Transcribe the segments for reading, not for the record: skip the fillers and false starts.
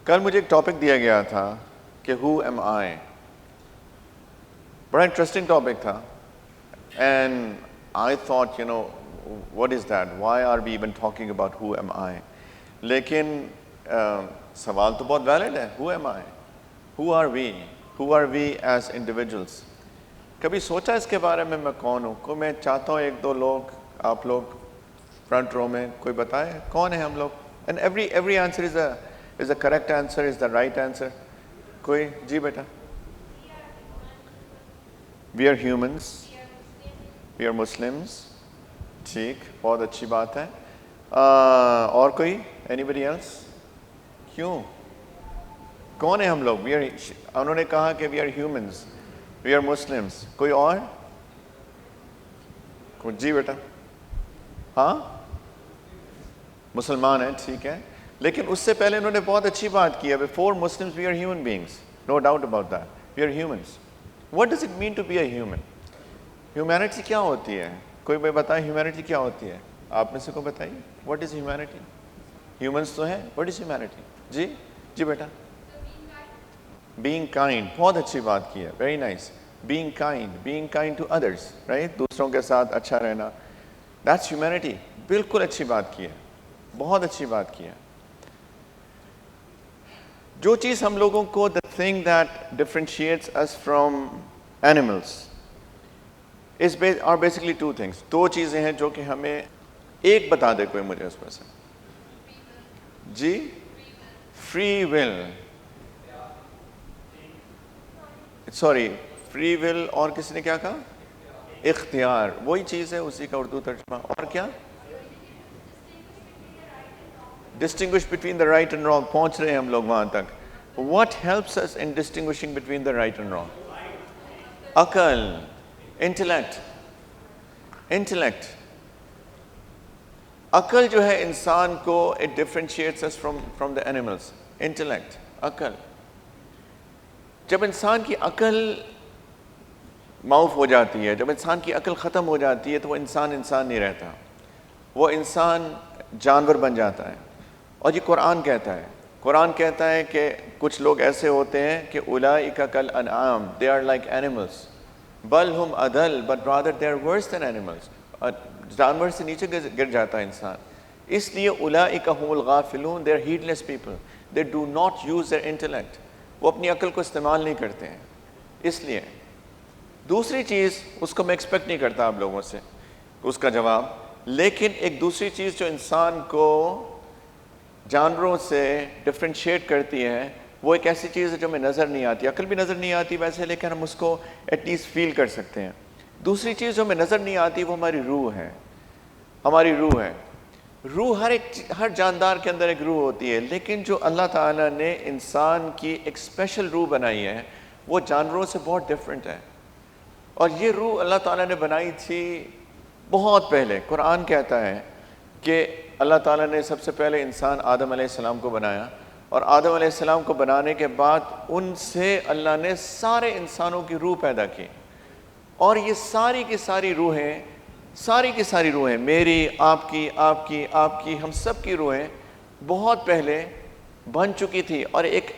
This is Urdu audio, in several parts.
کل مجھے ایک ٹاپک دیا گیا تھا کہ ہو ایم آئی. بڑا انٹرسٹنگ ٹاپک تھا. And I thought what is that, why are we even talking about who am I. لیکن سوال تو بہت ویلڈ ہے. who am I, who are we as individuals. کبھی سوچا اس کے بارے میں کون ہوں؟ کو میں چاہتا ہوں ایک دو لوگ، آپ لوگ فرنٹ رو میں کوئی بتائے کون ہیں ہم لوگ. And every answer is a correct answer, is the right answer. کوئی جی بیٹا. we are humans, we are Muslims. ٹھیک، بہت اچھی بات ہے. اور کوئی anybody else. کیوں کون ہیں ہم لوگ؟ انہوں نے کہا کہ we are humans, we are Muslims. کوئی اور؟ جی بیٹا. ہاں مسلمان ہیں، ٹھیک ہے. لیکن اس سے پہلے انہوں نے بہت اچھی بات کی ہے. before Muslims we are human beings, no doubt about that. we are humans. what does it mean to be a human? humanity کیا ہوتی ہے؟ کوئی بھی بتائیں ہیومینٹی کیا ہوتی ہے؟ آپ میں سے کو بتائیے. What is humanity? ہیومنس تو ہیں. What is humanity? جی بیٹا. بینگ کائنڈ، بہت اچھی بات کی ہے. Very nice. Being kind to others, right. دوسروں کے ساتھ اچھا رہنا، دیٹس ہیومینٹی. بالکل اچھی بات کی ہے، بہت اچھی بات کی ہے. جو چیز ہم لوگوں کو the thing that differentiates us from animals are basically two things. دو چیزیں ہیں جو کہ ہمیں، ایک بتا دے کوئی مجھے اس میں سے. جی free will, sorry free will, اور کسی نے کیا کہا؟ اختیار. وہی چیز ہے، اسی کا اردو ترجمہ. اور کیا؟ Distinguish between the right and wrong. پہنچ رہے ہیں ہم لوگ وہاں تک. What helps us in distinguishing between the right and wrong? عقل، انٹلیکٹ. عقل جو ہے انسان کو it differentiates us from the animals. Intellect, عقل. جب انسان کی عقل معاف ہو جاتی ہے، جب انسان کی عقل ختم ہو جاتی ہے تو وہ انسان نہیں رہتا، وہ انسان جانور بن جاتا ہے. اور یہ قرآن کہتا ہے کہ کچھ لوگ ایسے ہوتے ہیں کہ اولئک کالانعام، they are like animals. بل ہم اضل، but rather they are worse than animals. جانور سے نیچے گر جاتا ہے انسان. اس لیے اولئک هم الغافلون، they are heedless people. they do not use their intellect. وہ اپنی عقل کو استعمال نہیں کرتے ہیں. اس لیے دوسری چیز، اس کو میں ایکسپیکٹ نہیں کرتا آپ لوگوں سے اس کا جواب، لیکن ایک دوسری چیز جو انسان کو جانوروں سے ڈفرینشیٹ کرتی ہے، وہ ایک ایسی چیز ہے جو ہمیں نظر نہیں آتی. عقل بھی نظر نہیں آتی ویسے، لیکن ہم اس کو ایٹ لیسٹ فیل کر سکتے ہیں. دوسری چیز جو ہمیں نظر نہیں آتی وہ ہماری روح ہے. ہر جاندار کے اندر ایک روح ہوتی ہے، لیکن جو اللہ تعالیٰ نے انسان کی ایک اسپیشل روح بنائی ہے وہ جانوروں سے بہت ڈفرینٹ ہے. اور یہ روح اللہ تعالیٰ نے بنائی تھی بہت پہلے. قرآن کہتا ہے کہ اللہ تعالیٰ نے سب سے پہلے انسان آدم علیہ السلام کو بنایا، اور آدم علیہ السلام کو بنانے کے بعد ان سے اللہ نے سارے انسانوں کی روح پیدا کی. اور یہ ساری کی ساری روحیں میری، آپ کی، ہم سب کی روحیں بہت پہلے بن چکی تھی. اور ایک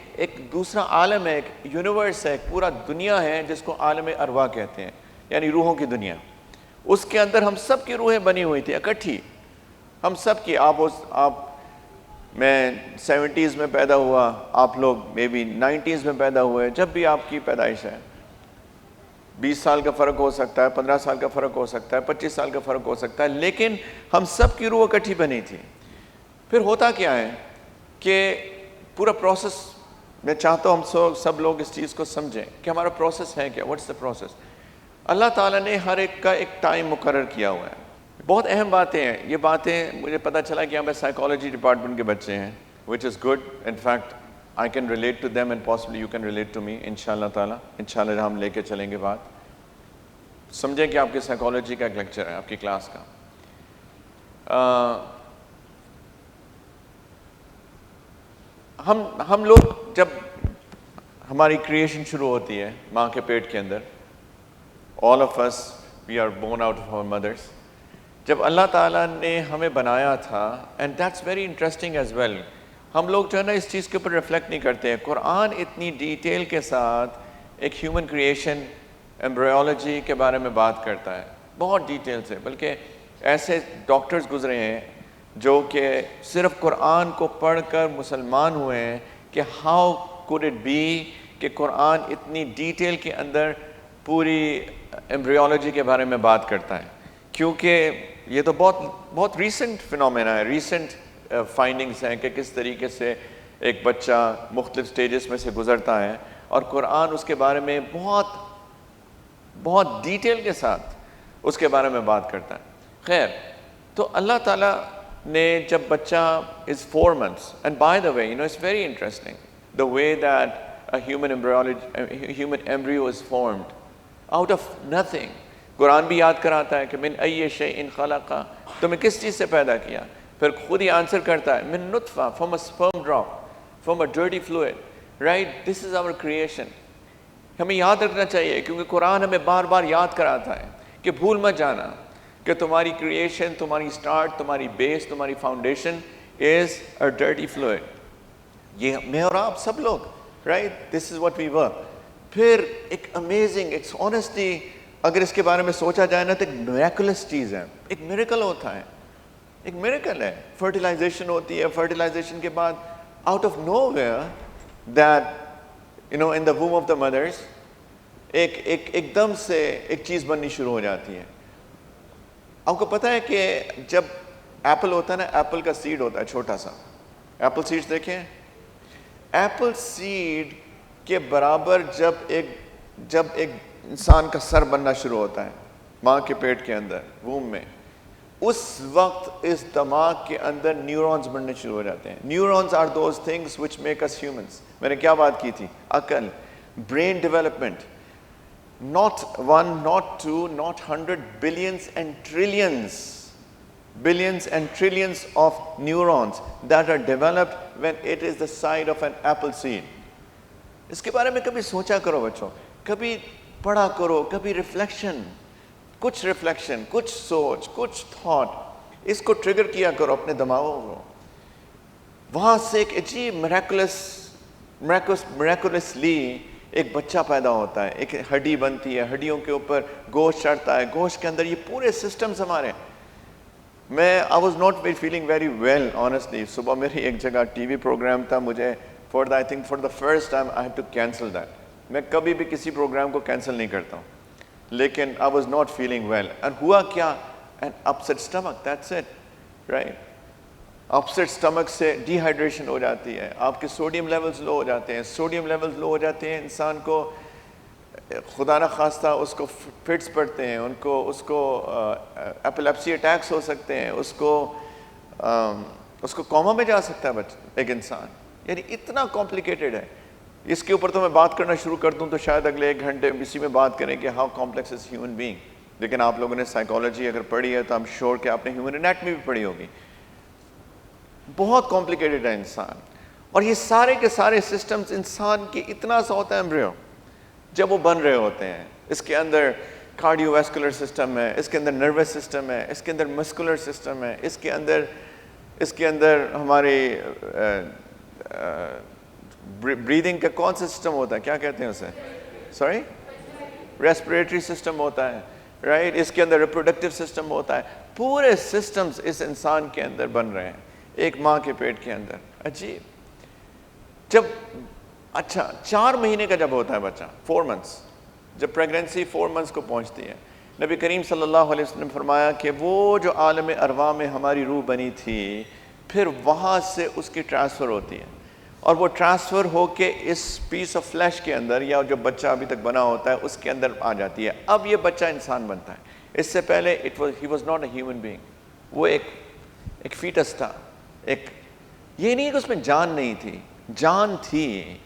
دوسرا عالم ہے، ایک یونیورس ہے، ایک پورا دنیا ہے جس کو عالم ارواح کہتے ہیں، یعنی روحوں کی دنیا. اس کے اندر ہم سب کی روحیں بنی ہوئی تھی اکٹھی، ہم سب کی. میں 70s میں پیدا ہوا، آپ لوگ مے بی 90s میں پیدا ہوئے. جب بھی آپ کی پیدائش ہے، 20 سال کا فرق ہو سکتا ہے، 15 سال کا فرق ہو سکتا ہے، 25 سال کا فرق ہو سکتا ہے، لیکن ہم سب کی روح اکٹھی بنی تھی. پھر ہوتا کیا ہے کہ پورا پروسیس، میں چاہتا ہوں ہم سب لوگ اس چیز کو سمجھیں کہ ہمارا پروسیس ہے کیا. What's the process? اللہ تعالیٰ نے ہر ایک کا ایک ٹائم مقرر کیا ہوا ہے. بہت اہم باتیں ہیں یہ باتیں. مجھے پتہ چلا کہ یہاں پہ سائیکالوجی ڈپارٹمنٹ کے بچے ہیں، which is good. in fact I can relate to them and possibly you can relate to me انشاءاللہ تعالیٰ. انشاءاللہ ہم لے کے چلیں گے بات. سمجھیں کہ آپ کی سائیکالوجی کا ایک لیکچر ہے آپ کی کلاس کا. ہم لوگ جب ہماری کریشن شروع ہوتی ہے ماں کے پیٹ کے اندر، all of us we are born out of our mothers. جب اللہ تعالیٰ نے ہمیں بنایا تھا، and that's very interesting as well. ہم لوگ جو ہے نا اس چیز کے اوپر ریفلیکٹ نہیں کرتے ہیں. قرآن اتنی ڈیٹیل کے ساتھ ایک ہیومن کریشن ایمبریولوجی کے بارے میں بات کرتا ہے بہت ڈیٹیل سے, بلکہ ایسے ڈاکٹرز گزرے ہیں جو کہ صرف قرآن کو پڑھ کر مسلمان ہوئے ہیں کہ ہاؤ کوڈ اٹ بی کہ قرآن اتنی ڈیٹیل کے اندر پوری ایمبریولوجی کے بارے میں بات کرتا ہے, کیونکہ یہ تو بہت ریسنٹ فنومینا ہے, ریسنٹ فائنڈنگز ہیں کہ کس طریقے سے ایک بچہ مختلف سٹیجز میں سے گزرتا ہے اور قرآن اس کے بارے میں بہت ڈیٹیل کے ساتھ اس کے بارے میں بات کرتا ہے. خیر, تو اللہ تعالیٰ نے جب بچہ is 4 months, and by the way, it's very interesting the way that a human embryo is formed out of nothing. قرآن بھی یاد کراتا ہے کہ من ای شیء خلق, تمہیں کس چیز سے پیدا کیا, پھر خود ہی آنسر کرتا ہے من نطفہ, from a sperm drop, from a dirty fluid, right? This is our creation. ہمیں یاد رکھنا چاہیے کیونکہ قرآن ہمیں بار بار یاد کراتا ہے کہ بھول مت جانا کہ تمہاری کریشن, تمہاری سٹارٹ, تمہاری بیس, تمہاری فاؤنڈیشن از اے ڈرٹی فلوئڈ. یہ میں اور آپ سب لوگ, right, this is what we ور. پھر ایک امیزنگ, ایک آنیسٹلی اگر اس کے بارے میں سوچا جائے نا تو ایک میریکلس چیز ہے, ایک میریکل ہوتا ہے, ایک میریکل ہے. فرٹیلائزیشن ہوتی ہے, فرٹیلائزیشن کے بعد out of nowhere that in the womb of the mothers ایک دم سے ایک چیز بننی شروع ہو جاتی ہے. آپ کو پتہ ہے کہ جب ایپل ہوتا ہے نا, ایپل کا سیڈ ہوتا ہے چھوٹا سا, ایپل سیڈز دیکھیں, ایپل سیڈ کے برابر جب ایک انسان کا سر بننا شروع ہوتا ہے ماں کے پیٹ کے اندر, ووم میں, اس وقت اس دماغ کے اندر نیورونز بننے شروع ہو جاتے ہیں. Neurons are those things which make us humans. میں نے کیا بات کی تھی, عقل, brain development, not 1, not 2, not 100, billions and trillions of neurons that are developed when it is the size of an apple seed. اس کے بارے میں کبھی سوچا کرو بچوں, کبھی پڑھا کرو, کبھی ریفلیکشن, کچھ سوچ, کچھ تھاٹ, اس کو ٹریگر کیا کرو اپنے دماغوں کو. وہاں سے ایک عجیب میریکولسلی ایک بچہ پیدا ہوتا ہے, ایک ہڈی بنتی ہے, ہڈیوں کے اوپر گوشت چڑھتا ہے, گوشت کے اندر یہ پورے سسٹمز ہمارے. I was not feeling very well honestly. صبح میری ایک جگہ ٹی وی پروگرام تھا, مجھے I think for the first time I had to cancel that. میں کبھی بھی کسی پروگرام کو کینسل نہیں کرتا ہوں, لیکن I was not feeling well. And ہوا کیا, an upset stomach, that's it, right? Upset stomach سے ڈی ہائیڈریشن ہو جاتی ہے, آپ کے سوڈیم لیولز لو ہو جاتے ہیں. سوڈیم لیولز لو ہو جاتے ہیں, انسان کو خدا نہ خواستہ اس کو فٹس پڑتے ہیں, اس کو ایپیلیپسی اٹیکس ہو سکتے ہیں, اس کو کوما میں جا سکتا ہے ایک انسان. یعنی اتنا کمپلیکیٹڈ ہے. اس کے اوپر تو میں بات کرنا شروع کر دوں تو شاید اگلے 1 گھنٹے اسی میں بات کریں کہ how complex is human being. لیکن آپ لوگوں نے سائیکالوجی اگر پڑھی ہے تو I'm sure کہ آپ نے ہیومن انیٹمی بھی پڑھی ہوگی. بہت کمپلیکیٹڈ ہے انسان, اور یہ سارے کے سارے سسٹمز انسان کے اتنا سا ہوتا ہے ایمبریو جب وہ بن رہے ہوتے ہیں. اس کے اندر کارڈیو ویسکولر سسٹم ہے, اس کے اندر نروس سسٹم ہے, اس کے اندر مسکولر سسٹم ہے, اس کے اندر ہماری بریدنگ کا کون سا سسٹم ہوتا ہے, کیا کہتے ہیں اسے, سوری, ریسپریٹری سسٹم ہوتا ہے, رائٹ. اس کے اندر ریپروڈکٹیو سسٹم ہوتا ہے. پورے سسٹمز اس انسان کے اندر بن رہے ہیں ایک ماں کے پیٹ کے اندر. عجیب. جب 4 مہینے کا جب ہوتا ہے بچہ, 4 months, جب پریگننسی 4 months کو پہنچتی ہے, نبی کریم صلی اللہ علیہ وسلم نے فرمایا کہ وہ جو عالم ارواح میں ہماری روح بنی تھی, پھر وہاں سے اس کی ٹرانسفر ہوتی ہے, اور وہ ٹرانسفر ہو کے اس پیس آف فلیش کے اندر, یا جو بچہ ابھی تک بنا ہوتا ہے اس کے اندر آ جاتی ہے. اب یہ بچہ انسان بنتا ہے. اس سے پہلے he was not a human being. وہ ایک فیٹس تھا. یہ نہیں کہ اس میں جان نہیں تھی, جان تھی.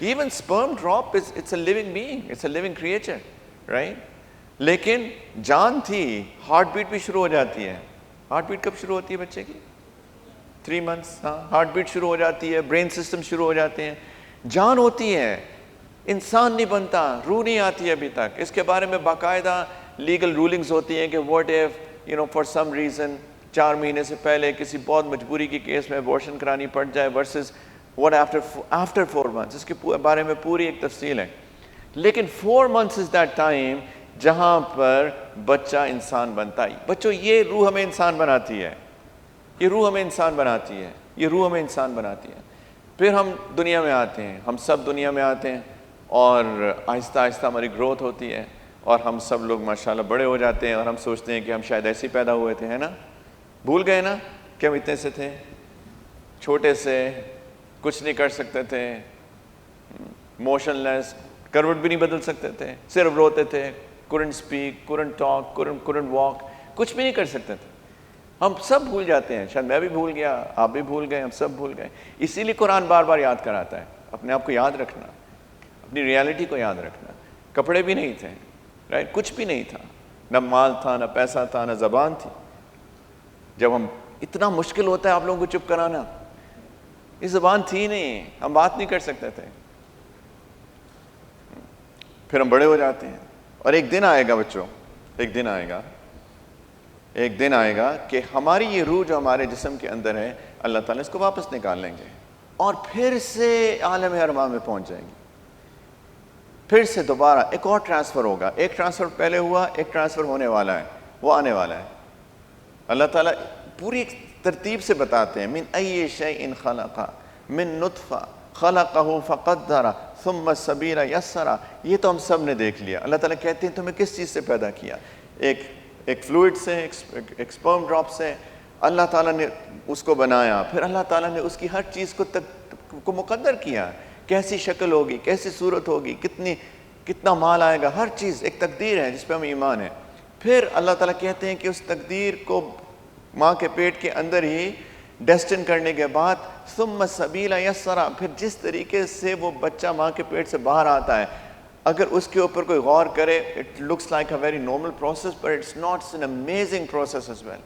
Even sperm drop it's a living being, it's a living creature, right? لیکن جان تھی. ہارٹ بیٹ بھی شروع ہو جاتی ہے. ہارٹ بیٹ کب شروع ہوتی ہے بچے کی, 3 months. ہاں, ہارٹ بیٹ شروع ہو جاتی ہے, برین سسٹم شروع ہو جاتے ہیں, جان ہوتی ہے. انسان نہیں بنتا, روح نہیں آتی ابھی تک. اس کے بارے میں باقاعدہ لیگل رولنگز ہوتی ہیں کہ what if for some reason 4 مہینے سے پہلے کسی بہت مجبوری کی کیس میں ابورشن کرانی پڑ جائے ورسز what after 4 months, اس کے بارے میں پوری ایک تفصیل ہے. لیکن 4 months is that time جہاں پر بچہ انسان بنتا ہے. بچوں یہ روح ہمیں انسان بناتی ہے, یہ روح ہمیں انسان بناتی ہے, یہ روح ہمیں انسان بناتی ہے. پھر ہم دنیا میں آتے ہیں, ہم سب دنیا میں آتے ہیں اور آہستہ آہستہ ہماری گروتھ ہوتی ہے اور ہم سب لوگ ماشاءاللہ بڑے ہو جاتے ہیں اور ہم سوچتے ہیں کہ ہم شاید ایسے ہی پیدا ہوئے تھے, ہے نا؟ بھول گئے نا کہ ہم اتنے سے تھے, چھوٹے سے, کچھ نہیں کر سکتے تھے, موشن لیس, کروٹ بھی نہیں بدل سکتے تھے, صرف روتے تھے, couldn't speak, couldn't talk, couldn't walk, کچھ بھی نہیں کر سکتے تھے. ہم سب بھول جاتے ہیں, شاید میں بھی بھول گیا, آپ بھی بھول گئے, ہم سب بھول گئے. اسی لیے قرآن بار بار یاد کراتا ہے, اپنے آپ کو یاد رکھنا, اپنی ریالٹی کو یاد رکھنا. کپڑے بھی نہیں تھے, رائٹ, کچھ بھی نہیں تھا, نہ مال تھا, نہ پیسہ تھا, نہ زبان تھی. جب ہم اتنا مشکل ہوتا ہے آپ لوگوں کو چپ کرانا, یہ زبان تھی نہیں, ہم بات نہیں کر سکتے تھے. پھر ہم بڑے ہو جاتے ہیں اور ایک دن آئے گا بچوں, ایک دن آئے گا, ایک دن آئے گا کہ ہماری یہ روح جو ہمارے جسم کے اندر ہے اللہ تعالیٰ اس کو واپس نکال لیں گے اور پھر سے عالم ارواح میں پہنچ جائیں گے. پھر سے دوبارہ ایک اور ٹرانسفر ہوگا. ایک ٹرانسفر پہلے ہوا, ایک ٹرانسفر ہونے والا ہے, وہ آنے والا ہے. اللہ تعالیٰ پوری ترتیب سے بتاتے ہیں, من ای شیء خلق, من نطفہ خلقہ فقدر ثم السبیل یسر. یہ تو ہم سب نے دیکھ لیا. اللہ تعالیٰ کہتے ہیں تمہیں کس چیز سے پیدا کیا, ایک فلوئڈ سے, ایک سپرم ڈراپ سے اللہ تعالیٰ نے اس کو بنایا. پھر اللہ تعالیٰ نے اس کی ہر چیز کو مقدر کیا, کیسی شکل ہوگی, کیسی صورت ہوگی, کتنا مال آئے گا, ہر چیز ایک تقدیر ہے جس پہ ہم ایمان ہے. پھر اللہ تعالیٰ کہتے ہیں کہ اس تقدیر کو ماں کے پیٹ کے اندر ہی ڈیسٹن کرنے کے بعد ثم السبیل یسر, پھر جس طریقے سے وہ بچہ ماں کے پیٹ سے باہر آتا ہے, اگر اس کے اوپر کوئی غور کرے it looks like a very normal process but it's not, it's an amazing process as well.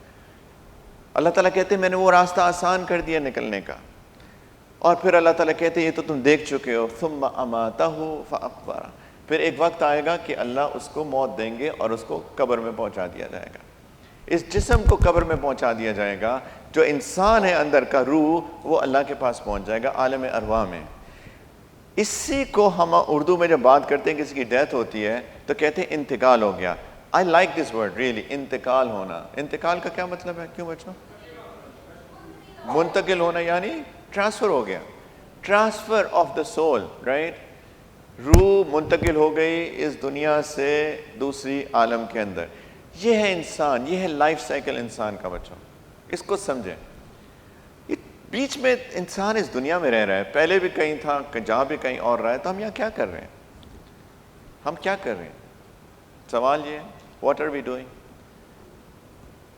اللہ تعالیٰ کہتے ہیں میں نے وہ راستہ آسان کر دیا نکلنے کا. اور پھر اللہ تعالیٰ کہتے ہیں یہ تو تم دیکھ چکے ہو, ثم اماتہ فاقبر. پھر ایک وقت آئے گا کہ اللہ اس کو موت دیں گے اور اس کو قبر میں پہنچا دیا جائے گا. اس جسم کو قبر میں پہنچا دیا جائے گا. جو انسان ہے اندر کا روح, وہ اللہ کے پاس پہنچ جائے گا عالم ارواح میں. اسی کو ہم اردو میں جب بات کرتے ہیں کسی کی ڈیتھ ہوتی ہے تو کہتے ہیں انتقال ہو گیا. I like this word really, انتقال ہونا. انتقال کا کیا مطلب ہے, کیوں بچوں؟ منتقل ہونا, یعنی ٹرانسفر ہو گیا, transfer of the civil, right. روح منتقل ہو گئی اس دنیا سے دوسری عالم کے اندر. یہ ہے انسان, یہ ہے لائف سائیکل انسان کا بچوں, اس کو سمجھیں. بیچ میں انسان اس دنیا میں رہ رہا ہے, پہلے بھی کہیں تھا, جہاں بھی کہیں اور رہا ہے, تو ہم یہاں کیا کر رہے ہیں, ہم کیا کر رہے ہیں؟ سوال یہ ہے, what are we doing?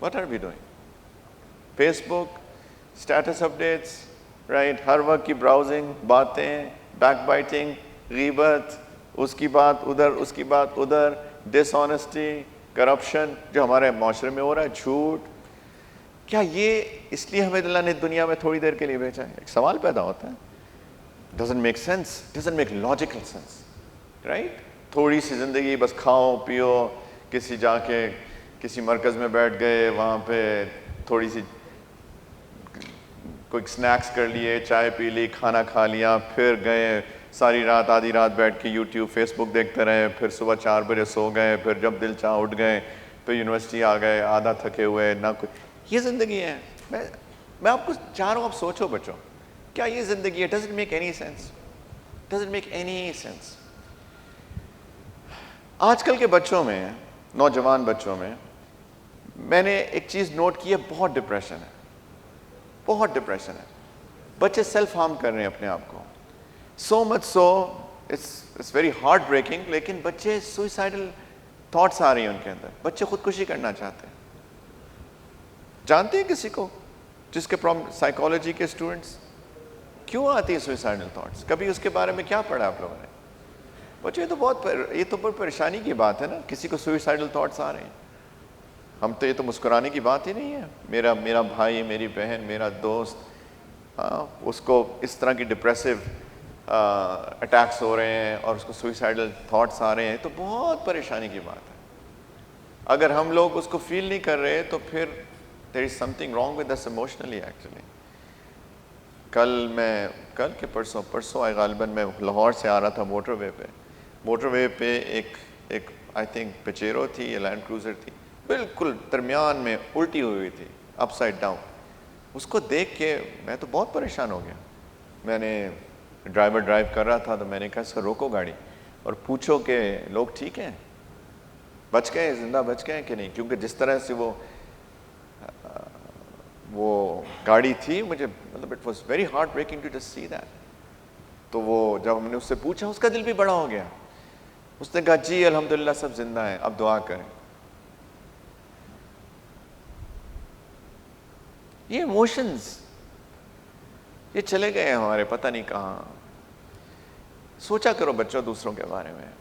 What are we doing? Facebook, status updates, right, ہر وقت کی براؤزنگ, باتیں, بیک بائٹنگ, غیبت, اس کی بات ادھر, اس کی بات ادھر, ڈس آنیسٹی, کرپشن جو ہمارے معاشرے میں ہو رہا ہے, جھوٹ. کیا یہ اس لیے ہمیں اللہ نے دنیا میں تھوڑی دیر کے لیے بھیجا ہے؟ ایک سوال پیدا ہوتا ہے. Doesn't make sense, doesn't make logical sense, right. تھوڑی سی زندگی, بس کھاؤ پیو, کسی جا کے کسی مرکز میں بیٹھ گئے, وہاں پہ تھوڑی سی کوئی سنیکس کر لیے, چائے پی لی, کھانا کھا لیا, پھر گئے ساری رات, آدھی رات بیٹھ کے یوٹیوب فیس بک دیکھتے رہے, پھر صبح 4 بجے سو گئے, پھر جب دل چاہ اٹھ گئے, پھر یونیورسٹی آ گئے, آدھا تھکے ہوئے, نہ کوئی. یہ زندگی ہے. میں آپ کو چاہ رہا ہوں, آپ سوچو بچوں, کیا یہ زندگی ہے؟ Doesn't make any sense, doesn't make any sense. آج کل کے بچوں میں, نوجوان بچوں میں نے ایک چیز نوٹ کی ہے, بہت ڈپریشن ہے, بہت ڈپریشن ہے. بچے سیلف ہارم کر رہے ہیں اپنے آپ کو, so much so it's very heartbreaking. لیکن بچے سوئسائڈل تھاٹس آ رہی ہیں ان کے اندر, بچے خودکشی کرنا چاہتے ہیں. جانتے ہیں کسی کو جس کے سائیکالوجی کے اسٹوڈنٹس؟ کیوں آتی ہے سوئسائڈل تھاٹس؟ کبھی اس کے بارے میں کیا پڑھا آپ لوگوں نے؟ بچے یہ تو بہت پریشانی کی بات ہے نا, کسی کو سوئسائڈل تھاٹس آ رہے ہیں. ہم تو, یہ تو مسکرانے کی بات ہی نہیں ہے. میرا بھائی, میری بہن, میرا دوست, اس کو اس طرح کی ڈپریسو اٹیکس ہو رہے ہیں اور اس کو سوئسائڈل تھاٹس آ رہے ہیں, تو بہت پریشانی کی بات ہے. اگر ہم لوگ اس کو فیل نہیں کر رہے تو پھر there is something wrong with us emotionally actually. کل کے پرسوں آئے غالباً میں لاہور سے آ رہا تھا موٹر وے پہ ایک آئی تھنک پچیرو تھی یا لینڈ کروزر تھی، بالکل درمیان میں الٹی ہوئی تھی، اپ سائڈ ڈاؤن. اس کو دیکھ کے میں تو بہت پریشان ہو گیا. میں نے ڈرائیو کر رہا تھا تو میں نے کہا اس کو روکو گاڑی اور پوچھو کہ لوگ ٹھیک ہیں، بچ گئے، زندہ بچ گئے کہ نہیں، کیونکہ جس طرح سے وہ گاڑی تھی، مجھے مطلب it was very heartbreaking to just see that. تو وہ جب ہم نے اس سے پوچھا اس کا دل بھی بڑا ہو گیا. اس نے کہا جی الحمدللہ سب زندہ ہیں، اب دعا کریں. یہ ایموشنز یہ چلے گئے ہیں ہمارے پتہ نہیں کہاں. سوچا کرو بچوں دوسروں کے بارے میں.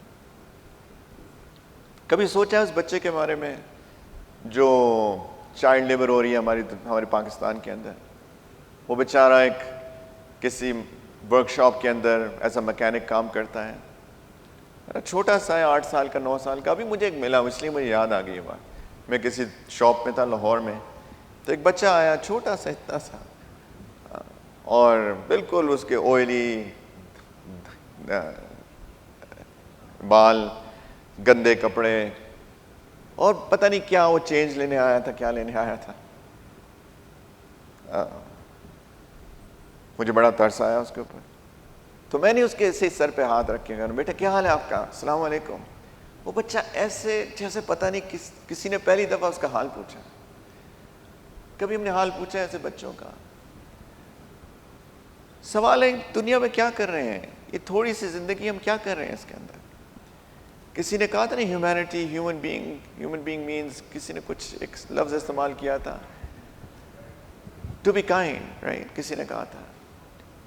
کبھی سوچا ہے اس بچے کے بارے میں جو چائلڈ لیبر ہو رہی ہے ہمارے پاکستان کے اندر؟ وہ بیچارہ ایک کسی ورک شاپ کے اندر ایز اے میکینک کام کرتا ہے، چھوٹا سا ہے، 8 سال کا 9 سال کا. ابھی مجھے ایک ملا، اس لیے مجھے یاد آ گئی یہ بات. میں کسی شاپ میں تھا لاہور میں، تو ایک بچہ آیا چھوٹا سا اتنا سا، اور بالکل اس کے آئلی بال، گندے کپڑے، اور پتہ نہیں کیا وہ چینج لینے آیا تھا، کیا لینے آیا تھا. مجھے بڑا ترس آیا اس کے اوپر. تو میں نے اس کے ایسے سر پہ ہاتھ رکھ کے کہا بیٹا کیا حال ہے آپ کا، السلام علیکم. وہ بچہ ایسے جیسے پتہ نہیں کسی نے پہلی دفعہ اس کا حال پوچھا. کبھی ہم نے حال پوچھا ایسے بچوں کا؟ سوال ہے دنیا میں کیا کر رہے ہیں؟ یہ تھوڑی سی زندگی ہم کیا کر رہے ہیں اس کے اندر؟ کسی نے کہا تھا نہیں ہیومینٹی، ہیومن بینگ مینز، کسی نے کچھ ایک لفظ استعمال کیا تھا، ٹو بی کائنڈ، رائٹ؟ کسی نے کہا تھا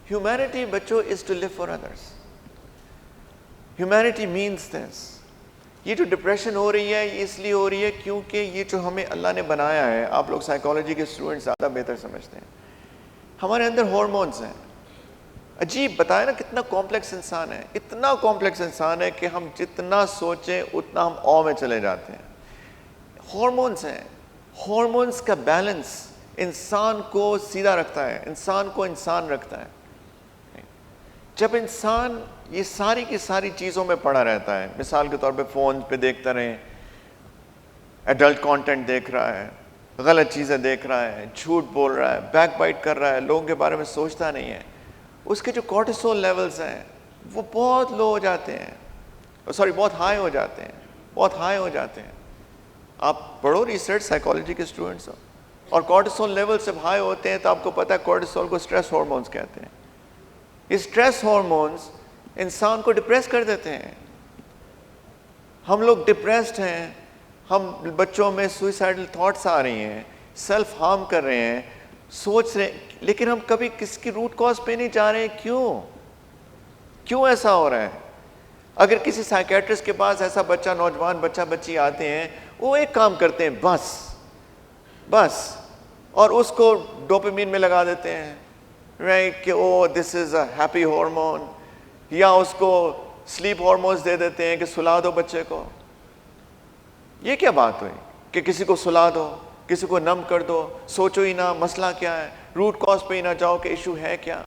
ہیومینٹی بچوں is to live for others. Humanity means this. یہ جو ڈپریشن ہو رہی ہے یہ اس لیے ہو رہی ہے کیونکہ یہ جو ہمیں اللہ نے بنایا ہے، آپ لوگ سائیکالوجی کے اسٹوڈنٹ زیادہ بہتر سمجھتے ہیں، ہمارے اندر ہارمونز ہیں. عجیب بتائے نا کتنا کمپلیکس انسان ہے، اتنا کمپلیکس انسان ہے کہ ہم جتنا سوچیں اتنا ہم او میں چلے جاتے ہیں. ہارمونز ہیں، ہارمونز کا بیلنس انسان کو سیدھا رکھتا ہے، انسان کو انسان رکھتا ہے. جب انسان یہ ساری کی ساری چیزوں میں پڑا رہتا ہے، مثال کے طور پہ فون پہ دیکھتا رہے، ایڈلٹ کانٹینٹ دیکھ رہا ہے، غلط چیزیں دیکھ رہا ہے، جھوٹ بول رہا ہے، بیک بائٹ کر رہا ہے، لوگوں کے بارے میں سوچتا نہیں ہے، اس کے جو کورٹیسول لیولز ہیں وہ بہت لو ہو جاتے ہیں، بہت ہائی ہو جاتے ہیں، بہت ہائی ہو جاتے ہیں. آپ پڑھو ریسرچ سائیکالوجی کے اسٹوڈنٹس ہو، اور کورٹیسول لیول جب ہائی ہوتے ہیں تو آپ کو پتہ ہے کورٹیسول کو اسٹریس ہارمونز کہتے ہیں. یہ اسٹریس ہارمونز انسان کو ڈپریس کر دیتے ہیں. ہم لوگ ڈپریسڈ ہیں، ہم بچوں میں سوئسائڈل تھاٹس آ رہی ہیں، سیلف ہارم کر رہے ہیں، سوچ رہے ہیں، لیکن ہم کبھی کس کی روٹ کاز پہ نہیں جا رہے ہیں. کیوں ایسا ہو رہا ہے؟ اگر کسی سائیکیٹرسٹ کے پاس ایسا بچہ، نوجوان بچہ بچی آتے ہیں، وہ ایک کام کرتے ہیں بس اور اس کو ڈوپامین میں لگا دیتے ہیں، رائٹ، کہ او دس از اے ہیپی ہارمون، یا اس کو سلیپ ہارمونز دے دیتے ہیں کہ سلا دو بچے کو. یہ کیا بات ہوئی کہ کسی کو سلا دو، کسی کو نم کر دو، سوچو ہی نہ مسئلہ کیا ہے، روٹ کاز پہ ہی نہ جاؤ کہ ایشو ہے کیا؟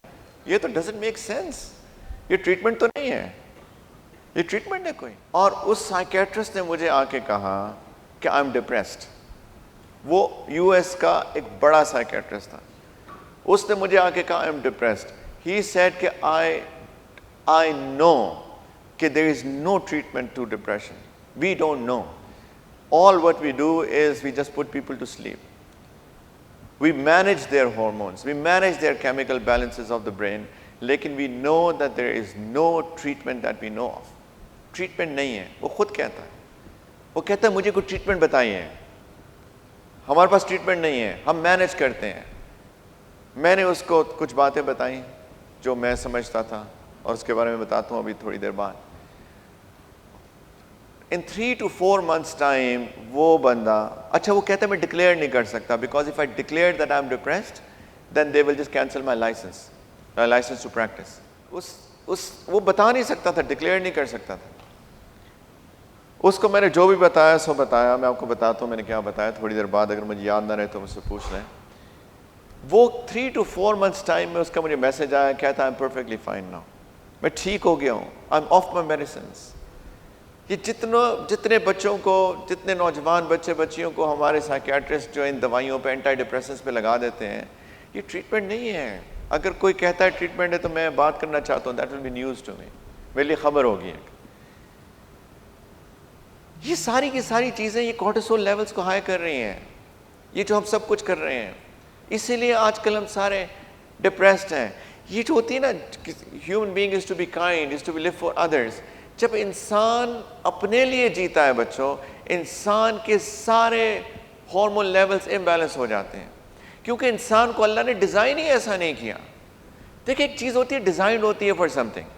یہ تو ڈزنٹ میک سینس. یہ ٹریٹمنٹ تو نہیں ہے، یہ ٹریٹمنٹ ہے کوئی. اور اس سائیکیٹرسٹ نے مجھے آ کے کہا کہ آئی ایم ڈپریسڈ. وہ یو ایس کا ایک بڑا سائیکیٹرسٹ تھا. اس نے مجھے آ کے کہا I am depressed. He said کہ I know کہ there is no treatment to depression. We don't know. All what we do is we just put people to sleep. We manage their hormones. We manage their chemical balances of the brain. لیکن we know that there is no treatment that we know of. Treatment نہیں ہے. وہ خود کہتا ہے. وہ کہتا ہے مجھے کوئی ٹریٹمنٹ بتائیے. ہمارے پاس ٹریٹمنٹ نہیں ہے، ہم مینیج کرتے ہیں. میں نے اس کو کچھ باتیں بتائیں جو میں سمجھتا تھا، اور اس کے بارے میں بتاتا ہوں ابھی تھوڑی دیر بعد. In 3 to 4 months time وہ بندہ، اچھا وہ کہتا ہے میں ڈکلیئر نہیں کر سکتا because if I declared that I'm depressed then they will just cancel my license to practice. وہ بتا نہیں سکتا تھا، ڈکلیئر نہیں کر سکتا تھا. اس کو میں نے جو بھی بتایا سو بتایا. میں آپ کو بتاتا ہوں میں نے کیا بتایا, تھوڑی دیر بعد اگر مجھے یاد نہ رہے تو مجھ سے پوچھ لیں. وہ 3 to 4 months ٹائم میں اس کا مجھے میسج آیا, کہتا ہے I'm perfectly fine now, میں ٹھیک ہو گیا ہوں, I'm off my medicines. یہ جتنے بچوں کو, جتنے نوجوان بچے بچیوں کو ہمارے سائیکیٹرسٹ جو ان دوائیوں پہ, اینٹی ڈپریسنس پہ لگا دیتے ہیں, یہ ٹریٹمنٹ نہیں ہے. اگر کوئی کہتا ہے ٹریٹمنٹ ہے تو میں بات کرنا چاہتا ہوں, that will be news to me, میرے لیے خبر ہوگی. یہ ساری کی ساری چیزیں یہ کورٹیسول لیولز کو ہائی کر رہی ہیں, یہ جو ہم سب کچھ کر رہے ہیں. اسی لیے آج کل ہم سارے ڈپریسڈ ہیں. یہ جو ہوتی ہے نا, human being is to be kind, is to be live for others. جب انسان اپنے لیے جیتا ہے بچوں, انسان کے سارے ہارمون لیولز امبیلنس ہو جاتے ہیں, کیونکہ انسان کو اللہ نے ڈیزائن ہی ایسا نہیں کیا. دیکھیں ایک چیز ہوتی ہے ڈیزائن ہوتی ہے فار سم تھنگ,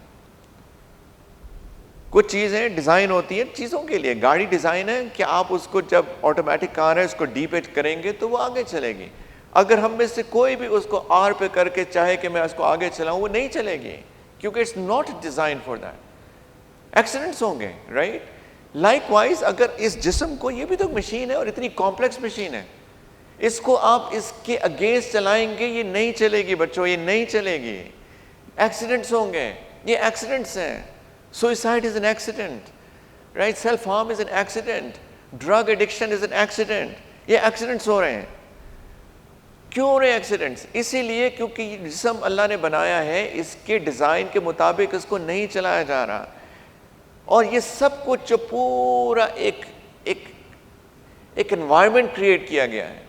کچھ چیزیں ڈیزائن ہوتی ہیں چیزوں کے لیے. گاڑی ڈیزائن ہے کہ آپ اس کو, جب آٹومیٹک کار ہے اس کو ڈی پہ کریں گے تو وہ آگے چلے گی. اگر ہم میں سے کوئی بھی اس کو آر پہ کر کے چاہے کہ میں اس کو آگے چلاؤں, وہ نہیں چلے گی, کیونکہ it's not design for that. Accidents ہوں گے, رائٹ. لائک وائز اگر اس جسم کو, یہ بھی تو مشین ہے اور اتنی کمپلیکس مشین ہے, اس کو آپ اس کے اگینسٹ چلائیں گے, یہ نہیں چلے گی بچوں, یہ نہیں چلے گی. ایکسیڈنٹس ہوں گے, یہ ایکسیڈنٹس ہیں. Suicide is an accident, right? Self-harm is an accident. Drug addiction is an accident. یہ ایکسیڈنٹس ہو رہے ہیں. کیوں ہو رہے ہیں ایکسیڈنٹس؟ اسی لیے کیونکہ یہ جسم اللہ نے بنایا ہے, اس کے ڈیزائن کے مطابق اس کو نہیں چلایا جا رہا. اور یہ سب کچھ جو پورا ایک انوائرمنٹ کریٹ کیا گیا ہے,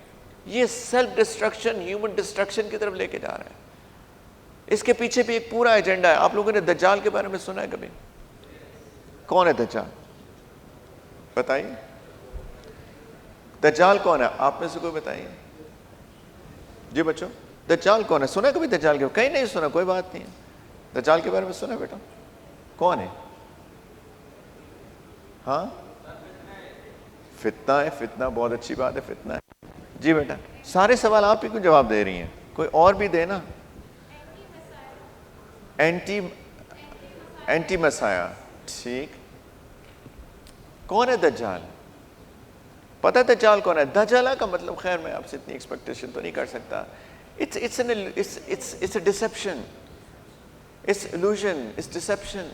یہ سیلف ڈسٹرکشن, ہیومن ڈسٹرکشن کی طرف لے کے جا رہا ہے. اس کے پیچھے بھی ایک پورا ایجنڈا ہے. آپ لوگوں نے دجال کے بارے میں سنا ہے کبھی؟ کون ہے دجال؟ بتائیے, دجال کون ہے آپ میں سے کوئی بتائیے. جی بچوں, دجال کون ہے؟ سنا ہے کبھی دجال کے؟ کہیں نہیں سنا, کوئی بات نہیں ہے. دجال کے بارے میں سنا ہے بیٹا؟ کون ہے؟ ہاں, فتنہ ہے. فتنہ بہت اچھی بات ہے, فتنہ ہے. جی بیٹا, سارے سوال آپ ہی کو جواب دے رہی ہیں, کوئی اور بھی دے نا. اینٹی مسایا, ٹھیک. کون ہے دجال؟ پتہ ہے دجال کون ہے؟ دجال کا مطلب, خیر میں آپ سے اتنی ایکسپیکٹیشن تو نہیں کر سکتا. It's a deception, it's illusion, it's deception.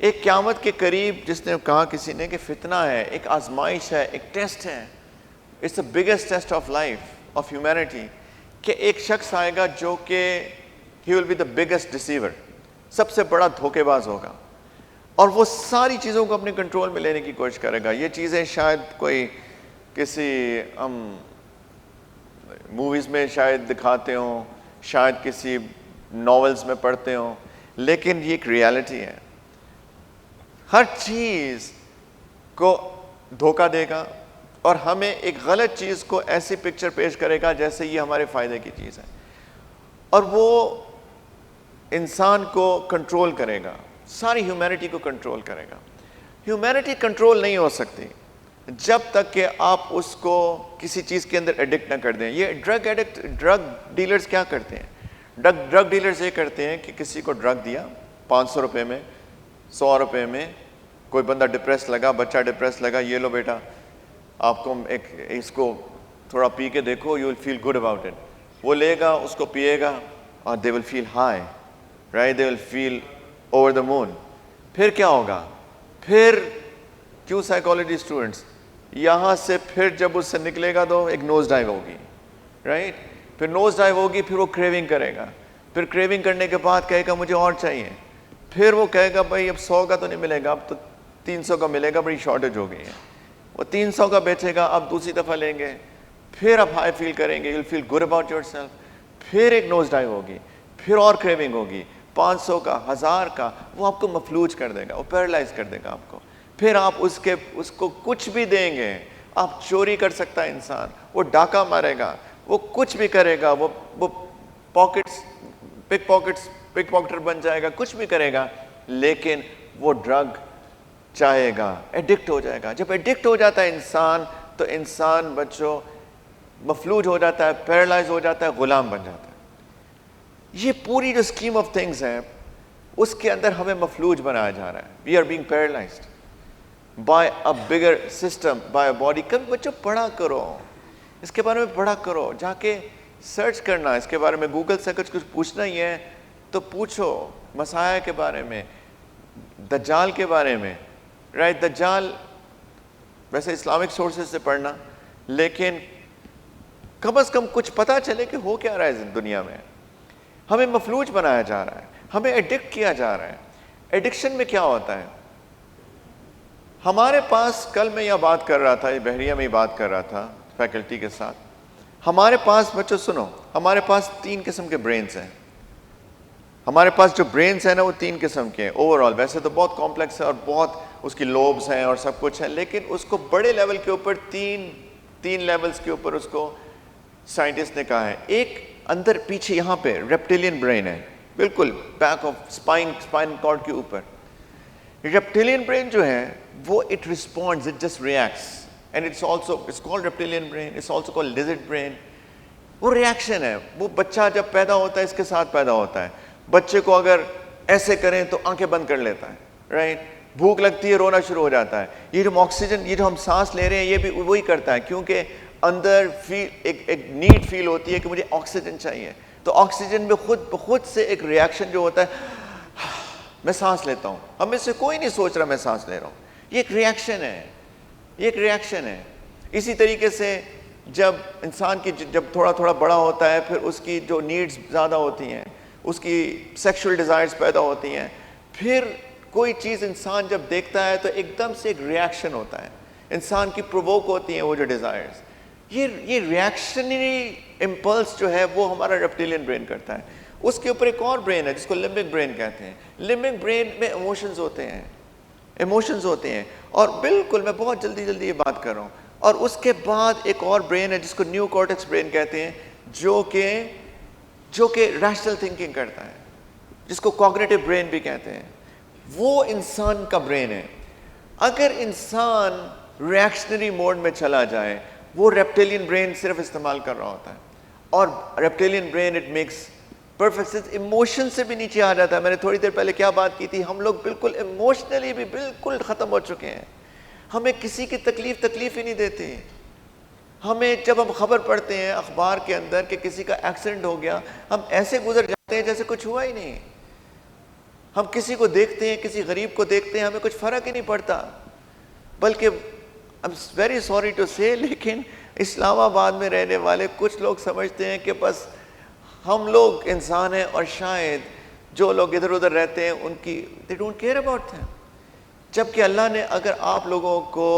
ایک قیامت کے قریب جس نے کہا کسی نے کہ فتنہ ہے, ایک آزمائش ہے, ایک ٹیسٹ ہے. It's the biggest test of life, of humanity. کہ ایک شخص آئے گا جو کہ he will be the biggest deceiver, سب سے بڑا دھوکے باز ہوگا, اور وہ ساری چیزوں کو اپنے کنٹرول میں لینے کی کوشش کرے گا. یہ چیزیں شاید کوئی کسی ہم موویز میں شاید دکھاتے ہوں, شاید کسی ناولز میں پڑھتے ہوں, لیکن یہ ایک ریالٹی ہے. ہر چیز کو دھوکہ دے گا اور ہمیں ایک غلط چیز کو ایسی پکچر پیش کرے گا جیسے یہ ہمارے فائدے کی چیز ہے, اور وہ انسان کو کنٹرول کرے گا, ساری ہیومینٹی کو کنٹرول کرے گا. ہیومینٹی کنٹرول نہیں ہو سکتی جب تک کہ آپ اس کو کسی چیز کے اندر ایڈکٹ نہ کر دیں. یہ ڈرگ ڈیلرز کیا کرتے ہیں؟ ڈرگ ڈیلرز یہ کرتے ہیں کہ کسی کو ڈرگ دیا 500 روپے میں, 100 روپے میں, کوئی بندہ ڈپریس لگا, بچہ ڈپریس لگا, یہ لو بیٹا آپ کو اس کو تھوڑا پی کے دیکھو, you will feel good about it. وہ لے گا, اس کو پیے گا, اور they will feel high, right, they will feel over the moon. پھر کیا ہوگا؟ پھر کیوں سائیکالوجی اسٹوڈنٹس یہاں سے پھر جب اس سے نکلے گا تو ایک نوز ڈائیو ہوگی, رائٹ. پھر نوز ڈائیو ہوگی, پھر وہ کریونگ کرے گا, پھر کریونگ کرنے کے بعد کہے گا مجھے اور چاہیے, پھر وہ کہے گا بھائی اب 100 کا تو نہیں ملے گا, اب تو 300 کا ملے گا, بڑی شارٹیج ہو گئی ہے. وہ 300 کا بیچے گا, اب دوسری دفعہ لیں گے, پھر آپ ہائی فیل کریں گے, you will feel good about yourself. پھر ایک نوز ڈائیو ہوگی, پھر اور کریونگ ہوگی, 500 کا, 1000 کا, وہ آپ کو مفلوج کر دے گا, وہ پیرالائز کر دے گا آپ کو. پھر آپ اس کو کچھ بھی دیں گے. آپ چوری کر سکتا ہے انسان, وہ ڈاکہ مارے گا, وہ کچھ بھی کرے گا, وہ پک پاکٹر بن جائے گا, کچھ بھی کرے گا, لیکن وہ ڈرگ چاہے گا, ایڈکٹ ہو جائے گا. جب ایڈکٹ ہو جاتا ہے انسان تو انسان بچوں مفلوج ہو جاتا ہے, پیرالائز ہو جاتا ہے, غلام بن جاتا ہے. یہ پوری جو اسکیم آف تھنگس ہے اس کے اندر ہمیں مفلوج بنایا جا رہا ہے. We are being paralysed. by a bigger system, by a body. کبھی بچوں پڑھا کرو, اس کے بارے میں پڑھا کرو, جا کے سرچ کرنا اس کے بارے میں. گوگل سے کچھ پوچھنا ہی ہے تو پوچھو مسیح کے بارے میں, دجال کے بارے میں, رائٹ. دجال ویسے اسلامک سورسز سے پڑھنا, لیکن کم از کم کچھ پتہ چلے کہ ہو کیا رہا ہے دنیا میں. ہمیں مفلوج بنایا جا رہا ہے, ہمیں ایڈکٹ کیا جا رہا ہے. ایڈکشن میں کیا ہوتا ہے؟ ہمارے پاس, کل میں یہ بات کر رہا تھا, یہ بحریہ میں بات کر رہا تھا فیکلٹی کے ساتھ. ہمارے پاس بچوں سنو, ہمارے پاس 3 قسم کے برینز ہیں. ہمارے پاس جو برینز ہیں نا وہ 3 قسم کے ہیں اوور آل. ویسے تو بہت کمپلیکس ہے اور بہت اس کی لوبز ہیں اور سب کچھ ہے, لیکن اس کو بڑے لیول کے اوپر تین لیولز کے اوپر اس کو سائنٹسٹ نے کہا ہے. ایک اندر پیچھے یہاں پہ ریپٹیلین برین ہے, بالکل بیک آف اسپائن کارڈ کے اوپر. ریپٹیلین برین جو ہے وہ it responds, it just reacts, and it's called reptilian brain, it's also called lizard brain. وہ ریئیکشن ہے. وہ بچہ جب پیدا ہوتا ہے اس کے ساتھ پیدا ہوتا ہے. بچے کو اگر ایسے کریں تو آنکھیں بند کر لیتا ہے, رائٹ. بھوک لگتی ہے رونا شروع ہو جاتا ہے. یہ جو آکسیجن, یہ جو ہم سانس لے رہے ہیں, یہ بھی وہی کرتا ہے, کیونکہ اندر ایک نیڈ فیل ہوتی ہے کہ مجھے آکسیجن چاہیے. تو آکسیجن میں خود بخود سے ایک ریئیکشن جو ہوتا ہے, میں سانس لیتا ہوں. ہم میں سے کوئی نہیں سوچ رہا میں سانس لے رہا ہوں. یہ ایک ریئیکشن ہے, یہ ایک ریئیکشن ہے. اسی طریقے سے جب انسان کی جب تھوڑا تھوڑا بڑا ہوتا ہے, پھر اس کی جو نیڈز زیادہ ہوتی ہیں, اس کی سیکشول ڈیزائرز پیدا ہوتی ہیں, پھر کوئی چیز انسان جب دیکھتا ہے تو ایک دم سے ایک ریئیکشن ہوتا ہے, انسان کی پرووک ہوتی ہیں وہ جو ڈیزائرز. یہ ریئیکشنری امپلس جو ہے وہ ہمارا ریپٹیلین برین کرتا ہے. اس کے اوپر ایک اور برین ہے جس کو لمبک برین کہتے ہیں. لمبک برین میں ایموشنز ہوتے ہیں, ایموشنز ہوتے ہیں. اور بالکل میں بہت جلدی یہ بات کر رہا ہوں. اور اس کے بعد ایک اور برین ہے جس کو نیو کارٹیکس برین کہتے ہیں, جو کہ ریشنل تھنکنگ کرتا ہے, جس کو کوگنیٹو برین بھی کہتے ہیں. وہ انسان کا برین ہے. اگر انسان ریئیکشنری موڈ میں چلا جائے, وہ ریپٹیلین برین صرف استعمال کر رہا ہوتا ہے. اور reptilian brain it makes perfect sense, emotion سے بھی نیچے آ جاتا ہے. میں نے تھوڑی دیر پہلے کیا بات کی تھی, ہم لوگ بالکل ایموشنلی بھی بالکل ختم ہو چکے ہیں. ہمیں کسی کی تکلیف ہی نہیں دیتی. ہمیں جب ہم خبر پڑھتے ہیں اخبار کے اندر کہ کسی کا ایکسیڈنٹ ہو گیا, ہم ایسے گزر جاتے ہیں جیسے کچھ ہوا ہی نہیں. ہم کسی کو دیکھتے ہیں, کسی غریب کو دیکھتے ہیں, ہمیں کچھ فرق ہی نہیں پڑتا. بلکہ I'm very sorry to say, لیکن اسلام آباد میں رہنے والے کچھ لوگ سمجھتے ہیں کہ بس ہم لوگ انسان ہیں, اور شاید جو لوگ ادھر ادھر رہتے ہیں ان کی they don't care about them. جبکہ اللہ نے اگر آپ لوگوں کو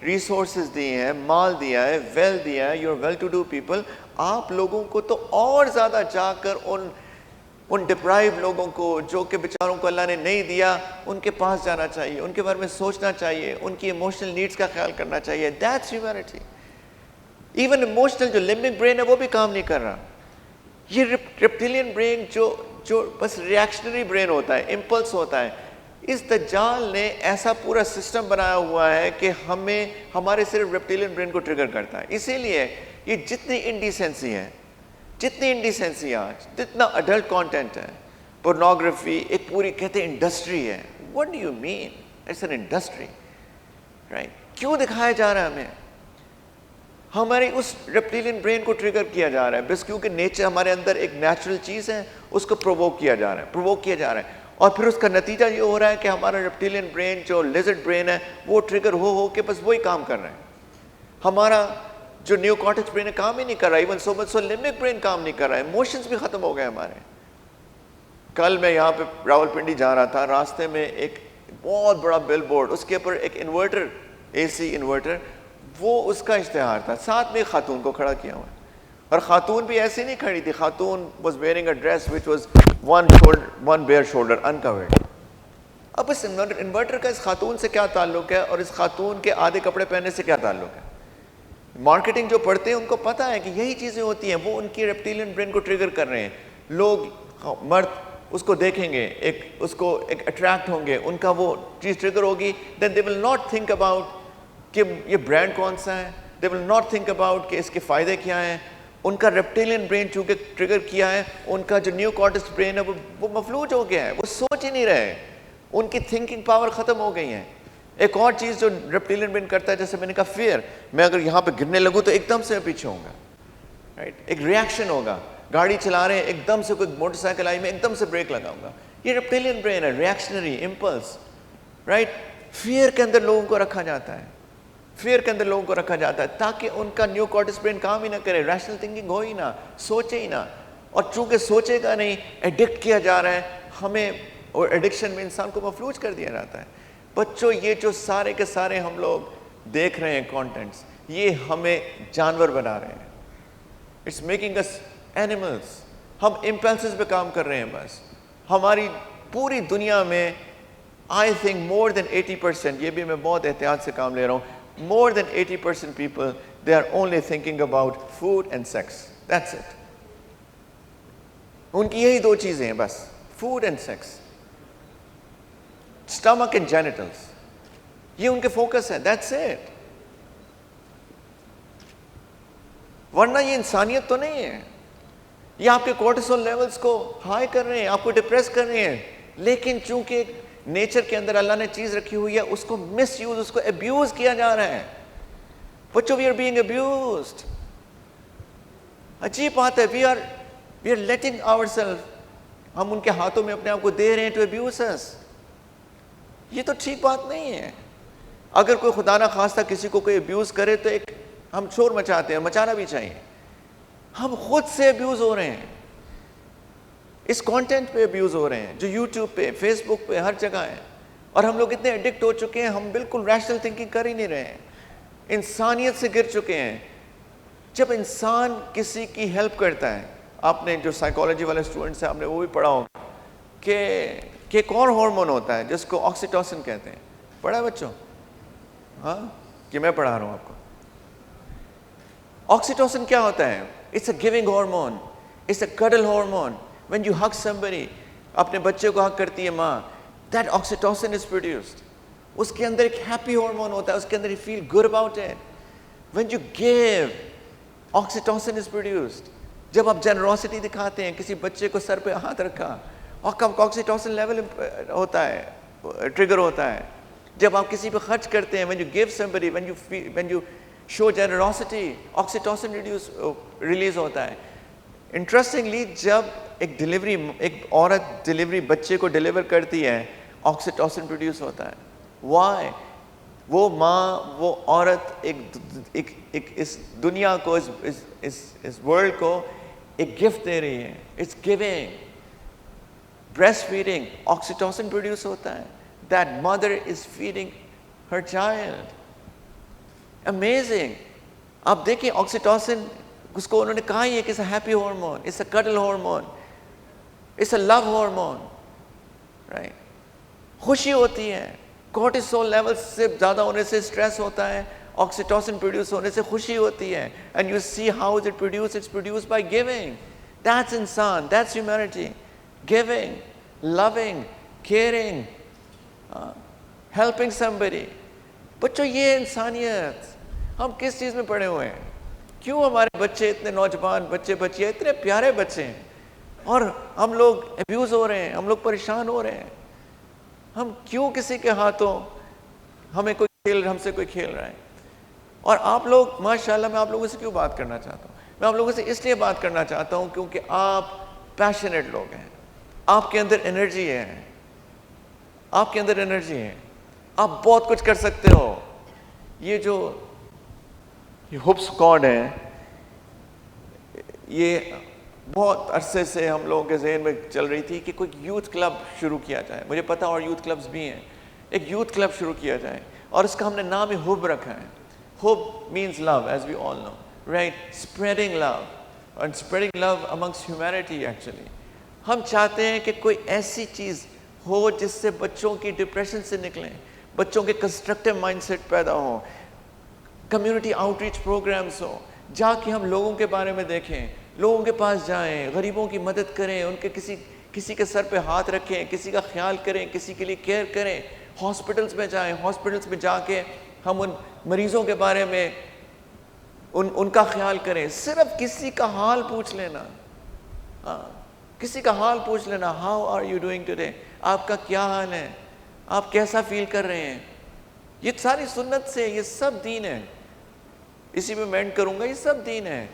ریسورسز دیے ہیں, مال دیا ہے, ویل دیا ہے, you are well to do people, آپ لوگوں کو تو اور زیادہ جا کر ان ڈپرائیو لوگوں کو جو کہ بیچاروں کو اللہ نے نہیں دیا, ان کے پاس جانا چاہیے, ان کے بارے میں سوچنا چاہیے, ان کی ایموشنل نیڈز کا خیال کرنا چاہیے. That's humanity. ایون ایموشنل جو لمبک برین ہے وہ بھی کام نہیں کر رہا. یہ ریپٹیلین برین جو بس ریئیکشنری برین ہوتا ہے, امپلس ہوتا ہے. اس دجال نے ایسا پورا سسٹم بنایا ہوا ہے کہ ہمارے صرف ریپٹیلین برین کو ٹریگر کرتا ہے. اسی لیے یہ جتنی انڈیسینسی ہے, آج جتنا اڈلٹ کانٹینٹ ہے, پورنوگرافی ایک پوری کہتے ہیں انڈسٹری ہے. What do you mean? It's an industry, right. کیوں دکھایا جا رہا ہے ہمیں؟ ہماری اس ریپٹیلین برین کو ٹریگر کیا جا رہا ہے بس کیونکہ نیچر ہمارے اندر ایک نیچرل چیز ہے, اس کو پرووک کیا جا رہا ہے. اور پھر اس کا نتیجہ یہ ہو رہا ہے کہ ہمارا ریپٹیلین برین جو لیزرڈ برین ہے وہ ٹریگر ہو کے بس وہی کام کر رہے ہیں. ہمارا جو نیو کارٹیکس برین کام ہی نہیں کر رہا, ایون سو مچ سو لمبک برین کام نہیں کر رہا ہے. ایموشنز بھی ختم ہو گئے ہمارے. کل میں یہاں پہ راول پنڈی جا رہا تھا, راستے میں ایک بہت بڑا بل بورڈ, اس کے اوپر ایک انورٹر, اے سی انورٹر, وہ اس کا اشتہار تھا. ساتھ میں ایک خاتون کو کھڑا کیا ہوا ہے, اور خاتون بھی ایسی نہیں کھڑی تھی. خاتون was wearing a dress which was one bare shoulder uncovered. اب اس انورٹر کا اس خاتون سے کیا تعلق ہے, اور اس خاتون کے آدھے کپڑے پہننے سے کیا تعلق ہے؟ مارکیٹنگ جو پڑھتے ہیں ان کو پتہ ہے کہ یہی چیزیں ہوتی ہیں, وہ ان کی ریپٹیلین برین کو ٹریگر کر رہے ہیں. لوگ مرد اس کو دیکھیں گے, اس کو ایک اٹریکٹ ہوں گے, ان کا وہ چیز ٹریگر ہوگی, دین دے ول ناٹ تھنک اباؤٹ کہ یہ برانڈ کون سا ہے, دے ول ناٹ تھنک اباؤٹ کہ اس کے فائدے کیا ہیں. ان کا ریپٹیلین برین چونکہ ٹریگر کیا ہے, ان کا جو نیو کارٹیکس برین ہے وہ مفلوج ہو گیا ہے, وہ سوچ ہی نہیں رہے, ان کی تھنکنگ پاور ختم ہو گئی ہے. ایک اور چیز جو ریپٹیلین برین کرتا ہے، جیسے میں نے کہا فیئر، میں اگر یہاں پہ گرنے لگوں تو ایک دم سے پیچھے ہوں گا، رائٹ، ایک ریئیکشن ہوگا، گاڑی چلا رہے ہیں ایک دم سے کوئی موٹر سائیکل آئی میں ایک دم سے بریک لگاؤں گا، یہ ریپٹیلین برین ہے، ریئیکشنری امپلس، رائٹ. فیئر کے اندر لوگوں کو رکھا جاتا ہے، فیئر کے اندر لوگوں کو رکھا جاتا ہے تاکہ ان کا نیو کارٹیکس برین کام ہی نہ کرے، ریشنل تھنکنگ ہو ہی نہ، سوچے ہی نہ. اور چونکہ سوچے گا نہیں، ایڈکٹ کیا جا رہا ہے ہمیں، اور ایڈکشن میں انسان کو مفلوج کر دیا جاتا ہے. بچوں یہ جو سارے کے سارے ہم لوگ دیکھ رہے ہیں کانٹینٹس، یہ ہمیں جانور بنا رہے ہیں. It's making us animals. ہم امپلسز پہ کام کر رہے ہیں بس. ہماری پوری دنیا میں آئی تھنک مور دین 80%، یہ بھی میں بہت احتیاط سے کام لے رہا ہوں، more than 80% people they are only thinking about food and sex. That's it. ان کی یہی دو چیزیں ہیں بس، food and sex, stomach and genitals, یہ ان کے فوکس ہے. That's it. ورنہ یہ انسانیت تو نہیں ہے. یہ آپ کے کورٹیسول لیولز کو ہائی کر رہے ہیں، آپ کو ڈپریس کر رہے ہیں، لیکن چونکہ نیچر کے اندر اللہ نے چیز رکھی ہوئی ہے، اس کو مس یوز، اس کو ابیوز کیا جا رہا ہے. بچوں وی آر بینگ ابیوزڈ. عجیب بات ہے، we are letting ourself, ہم ان کے ہاتھوں میں اپنے آپ کو دے رہے ہیں ٹو ابیوز اس. یہ تو ٹھیک بات نہیں ہے. اگر کوئی خدا نہ خواستہ کسی کو کوئی ابیوز کرے تو ایک ہم شور مچاتے ہیں، مچانا بھی چاہیے. ہم خود سے ابیوز ہو رہے ہیں، اس کانٹینٹ پہ ابیوز ہو رہے ہیں جو یوٹیوب پہ، فیس بک پہ، ہر جگہ ہے. اور ہم لوگ اتنے ایڈکٹ ہو چکے ہیں، ہم بالکل ریشنل تھنکنگ کر ہی نہیں رہے ہیں، انسانیت سے گر چکے ہیں. جب انسان کسی کی ہیلپ کرتا ہے، آپ نے جو سائیکالوجی والے اسٹوڈنٹس ہیں آپ نے وہ بھی پڑھا ہوگا کہ ایک اور ہارمون ہوتا ہے جس کو آکسیٹوسن کہتے ہیں. پڑھا ہے بچوں؟ ہاں، کہ میں پڑھا رہا ہوں آپ کو. آکسیٹوسن کیا ہوتا ہے؟ It's a giving hormone, it's a cuddle hormone. When you hug somebody، اپنے بچے کو ہگ کرتی ہے ماں، دیٹ آکسیٹوسن از پروڈیوسڈ. اس کے اندر ایک ہیپی ہارمون ہوتا ہے، اس کے اندر you feel good about it. When you give, oxytocin is produced. جب آپ جنروسٹی دکھاتے ہیں، کسی بچے کو سر پہ ہاتھ رکھا، آکسیٹوسن لیول ہوتا ہے، ٹریگر ہوتا ہے. جب آپ کسی پہ خرچ کرتے ہیں، when you give somebody, when you show generosity، oxytocin release ہوتا ہے. انٹرسٹنگلی جب ایک عورت ڈلیوری بچے کو ڈلیور کرتی ہے، آکسیٹوسن پروڈیوس ہوتا ہے. وائی؟ وہ ماں، وہ عورت ایک اس دنیا کو، اس ورلڈ کو ایک گفٹ دے رہی ہے. It's giving. Breast feeding, oxytocin produce ہوتا ہے. That mother is feeding her child. Amazing. آپ دیکھیں آکسیٹوسن، اس کو انہوں نے کہا ہی ہے کہ it's a happy hormone, it's a cuddle hormone, it's a love hormone, right. خوشی ہوتی ہے. کورٹیسول لیول سے زیادہ ہونے سے اسٹریس ہوتا ہے، آکسیٹوسن پروڈیوس ہونے سے خوشی ہوتی ہے. And you see how is it produce? It's produce by giving. That's انسان، that's humanity. Giving, loving, caring, helping somebody. بچوں یہ انسانیت. ہم کس چیز میں پڑے ہوئے ہیں؟ کیوں ہمارے بچے اتنے نوجوان بچے اتنے پیارے بچے ہیں، اور ہم لوگ ابیوز ہو رہے ہیں، ہم لوگ پریشان ہو رہے ہیں؟ ہم کیوں کسی کے ہاتھوں ہم سے کوئی کھیل رہا ہے؟ اور آپ لوگ ماشاءاللہ، میں آپ لوگوں سے کیوں بات کرنا چاہتا ہوں؟ میں آپ لوگوں سے اس لیے بات کرنا چاہتا ہوں کیونکہ آپ پیشنیٹ لوگ ہیں. آپ کے اندر انرجی ہے، آپ کے اندر انرجی ہے، آپ بہت کچھ کر سکتے ہو. یہ جو ہوپ اسکواڈ ہے، یہ بہت عرصے سے ہم لوگوں کے ذہن میں چل رہی تھی کہ کوئی یوتھ کلب شروع کیا جائے. مجھے پتا اور یوتھ کلبز بھی ہیں. ایک یوتھ کلب شروع کیا جائے، اور اس کا ہم نے نام ہی ہوپ رکھا ہے. Hope means love, as we all know, right. Spreading love, and spreading love amongst humanity. Actually ہم چاہتے ہیں کہ کوئی ایسی چیز ہو جس سے بچوں کی ڈپریشن سے نکلیں، بچوں کے کنسٹرکٹیو مائنڈ سیٹ پیدا ہوں، کمیونٹی آؤٹ ریچ پروگرامز ہوں، جا کے ہم لوگوں کے بارے میں دیکھیں، لوگوں کے پاس جائیں، غریبوں کی مدد کریں، ان کے کسی کے سر پہ ہاتھ رکھیں، کسی کا خیال کریں، کسی کے لیے کیئر کریں. ہاسپٹلس میں جائیں، ہاسپٹلس میں جا کے ہم ان مریضوں کے بارے میں ان کا خیال کریں. صرف کسی کا حال پوچھ لینا، کسی کا حال پوچھ لینا. How are you doing today? آپ کا کیا حال ہے؟ آپ کیسا فیل کر رہے ہیں؟ یہ ساری سنت سے، یہ سب دین ہے. اسی میں اینڈ کروں گا، یہ سب دین ہے.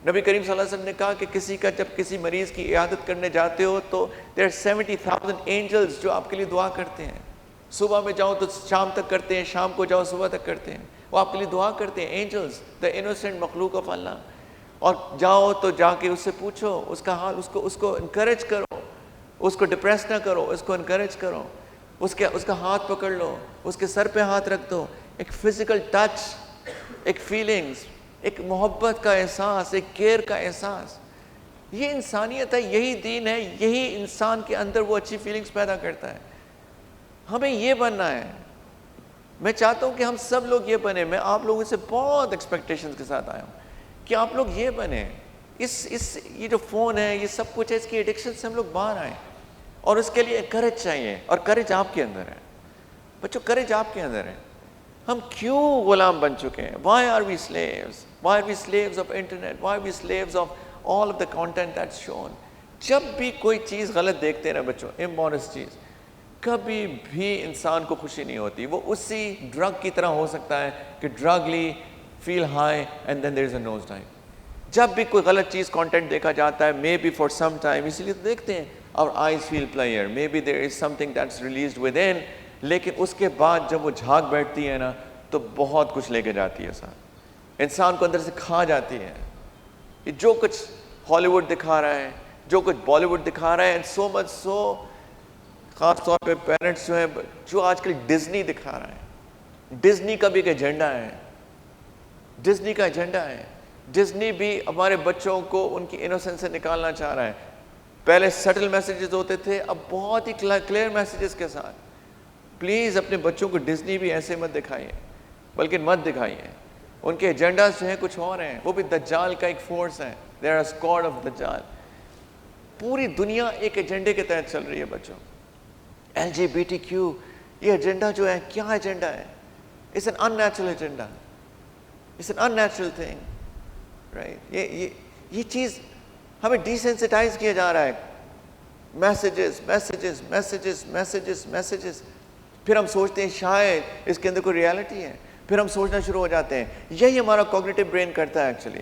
نبی کریم صلی اللہ علیہ وسلم نے کہا کہ جب کسی مریض کی عیادت کرنے جاتے ہو تو there are 70,000 angels جو آپ کے لیے دعا کرتے ہیں. صبح میں جاؤ تو شام تک کرتے ہیں، شام کو جاؤ صبح تک کرتے ہیں. وہ آپ کے لیے دعا کرتے ہیں. اینجلز، دا انوسینٹ مخلوق آف اللہ. اور جاؤ تو جا کے اس سے پوچھو اس کا حال، اس کو انکریج کرو، اس کو ڈپریس نہ کرو، اس کو انکریج کرو، اس کا ہاتھ پکڑ لو، اس کے سر پہ ہاتھ رکھ دو. ایک فزیکل ٹچ، ایک فیلنگز، ایک محبت کا احساس، ایک کیئر کا احساس. یہ انسانیت ہے، یہی دین ہے، یہی انسان کے اندر وہ اچھی فیلنگز پیدا کرتا ہے. ہمیں یہ بننا ہے. میں چاہتا ہوں کہ ہم سب لوگ یہ بنیں. میں آپ لوگوں سے بہت ایکسپیکٹیشنز کے ساتھ آیا ہوں کہ آپ لوگ یہ بنیں. یہ جو فون ہے، یہ سب کچھ ہے، اس کی ایڈکشن سے ہم لوگ باہر آئیں. اور اس کے لیے کریج چاہیے، اور کریج آپ کے اندر ہے بچوں، کریج آپ کے اندر ہے. ہم کیوں غلام بن چکے ہیں؟ Why are we slaves? Why are we slaves of internet? Why are we slaves of all of the content that's shown? جب بھی کوئی چیز غلط دیکھتے ہیں نا بچوں، امبونس چیز، کبھی بھی انسان کو خوشی نہیں ہوتی. وہ اسی ڈرگ کی طرح ہو سکتا ہے کہ ڈرگ لی، feel high and then there is a nose dive. جب بھی کوئی غلط چیز کانٹینٹ دیکھا جاتا ہے، maybe for some time, اسی لیے تو دیکھتے ہیں اور eyes feel player, maybe there is something that's released within. لیکن اس کے بعد جب وہ جھاگ بیٹھتی ہے نا تو بہت کچھ لے کے جاتی ہے ساتھ، انسان کو اندر سے کھا جاتی ہے. یہ جو کچھ ہالی ووڈ دکھا رہا ہے، جو کچھ بالی ووڈ دکھا رہا ہے، اینڈ سو مچ سو، خاص طور پہ پیرنٹس جو ہیں، جو آج کل ڈزنی دکھا رہا ہے. ڈزنی کا بھی ایک ایجنڈا ہے، ڈزنی کا ایجنڈا ہے. ڈزنی بھی ہمارے بچوں کو ان کی انوسنس سے نکالنا چاہ رہا ہے. پہلے سٹل میسیجز ہوتے تھے، اب بہت ہی کلیئر میسیجز کے ساتھ. پلیز اپنے بچوں کو ڈزنی بھی ایسے مت دکھائیے، بلکہ مت دکھائیے. ان کے ایجنڈاز جو ہیں کچھ اور ہیں. وہ بھی دجال کا ایک فورس ہے. دیر آر اسکواڈ آف دجال. پوری دنیا ایک ایجنڈے کے تحت چل رہی ہے بچوں. LGBTQ، یہ ایجنڈا جو ہے، کیا ایجنڈا ہے؟ It's an unnatural agenda, it's an unnatural thing, right? یہ چیز ہمیں ڈیسینسٹائز کیا جا رہا ہے. Messages messages messages messages messages. پھر ہم سوچتے ہیں شاید اس کے اندر کوئی ریالٹی ہے. پھر ہم سوچنا شروع ہو جاتے ہیں. یہی ہمارا کوگنیٹو برین کرتا ہے ایکچولی.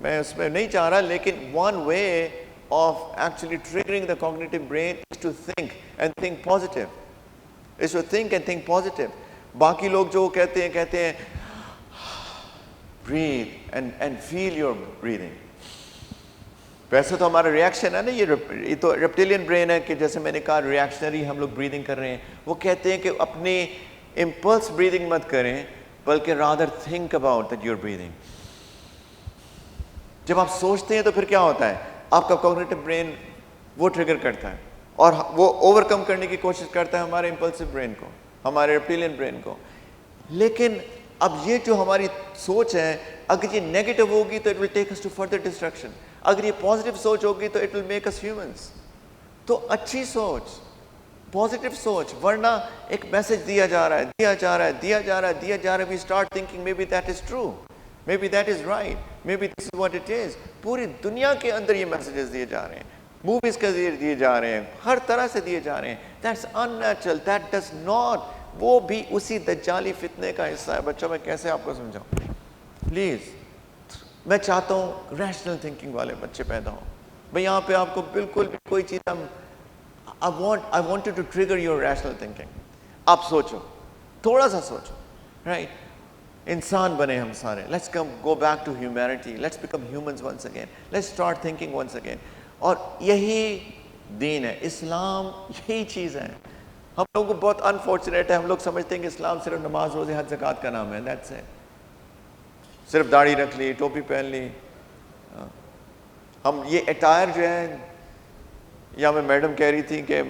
میں اس میں نہیں چاہ رہا، لیکن one way of actually triggering the cognitive brain is to think and think positive. Is to think and think positive. باقی لوگ جو کہتے ہیں breathe and feel your breathing. ویسے تو ہمارا ریاکشن ہے نا، یہ تو ریپٹیلین برین ہے کہ جیسے میں نے کہا ریاکشنری ہم لوگ بریدنگ کر رہے ہیں. وہ کہتے ہیں کہ اپنی امپلس بریدنگ مت کریں، بلکہ rather think about that you're breathing. جب آپ سوچتے ہیں تو پھر کیا ہوتا ہے؟ آپ کا کوگنیٹو برین وہ ٹریگر کرتا ہے اور وہ اوور کم کرنے کی کوشش کرتا ہے ہمارے امپلسو برین کو، ہمارے ریپٹیلین برین کو. لیکن اب یہ جو ہماری سوچ ہے، اگر یہ نیگیٹو ہوگی تو it will take us to further destruction. اگر یہ پازیٹیو سوچ ہوگی تو it will make us humans. تو اچھی سوچ، پازیٹیو سوچ. ورنہ ایک میسج دیا جا رہا ہے، we start thinking maybe that is true, maybe that is right, maybe this is what it is. پوری دنیا کے اندر یہ میسیجز دیے جا رہے ہیں، موویز کے ذریعے دیے جا رہے ہیں، ہر طرح سے دیے جا رہے ہیں. That's in natural, that does not. وہ بھی اسی دجالی فتنے کا حصہ ہے. بچوں میں کیسے آپ کو سمجھاؤں؟ پلیز میں چاہتا ہوں ریشنل تھنکنگ والے بچے پیدا ہوں. بھئی یہاں پہ آپ کو بالکل بھی کوئی چیز I want you to trigger your rational thinking. آپ سوچو، تھوڑا سا سوچو، رائٹ؟ انسان بنے ہم سارے. Let's go back to humanity. Let's become humans once again. Let's start thinking once again. اور یہی دین ہے، اسلام یہی چیز ہے. ہم لوگوں کو بہت انفارچونیٹ ہے، ہم لوگ سمجھتے ہیں کہ اسلام صرف نماز، روزے، حج، زکوٰۃ کا نام ہے. That's it. صرف داڑھی رکھ لی، ٹوپی پہن لی. ہم یہ اٹائر جو ہے، یا میں میڈم کہہ رہی تھی کہ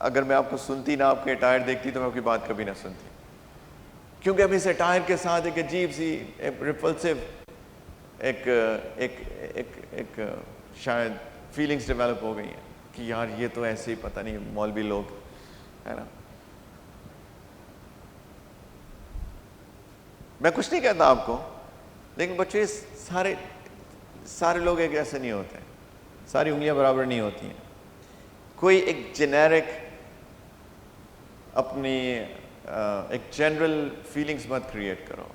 اگر میں آپ کو سنتی نہ، آپ کے اٹائر دیکھتی تو میں آپ کی بات کبھی نہ سنتی، کیونکہ اب اس اٹائر کے ساتھ ایک عجیب سی ریپلسو ایک شاید فیلنگس ڈیولپ ہو گئی ہیں کہ یار یہ تو ایسے ہی پتہ نہیں مولوی لوگ، ہے نا. میں کچھ نہیں کہتا آپ کو، لیکن بچے سارے لوگ ایک ایسے نہیں ہوتے، ساری انگلیاں برابر نہیں ہوتی ہیں. کوئی ایک جنیرک اپنی ایک جنرل فیلنگز مت کریٹ کرو.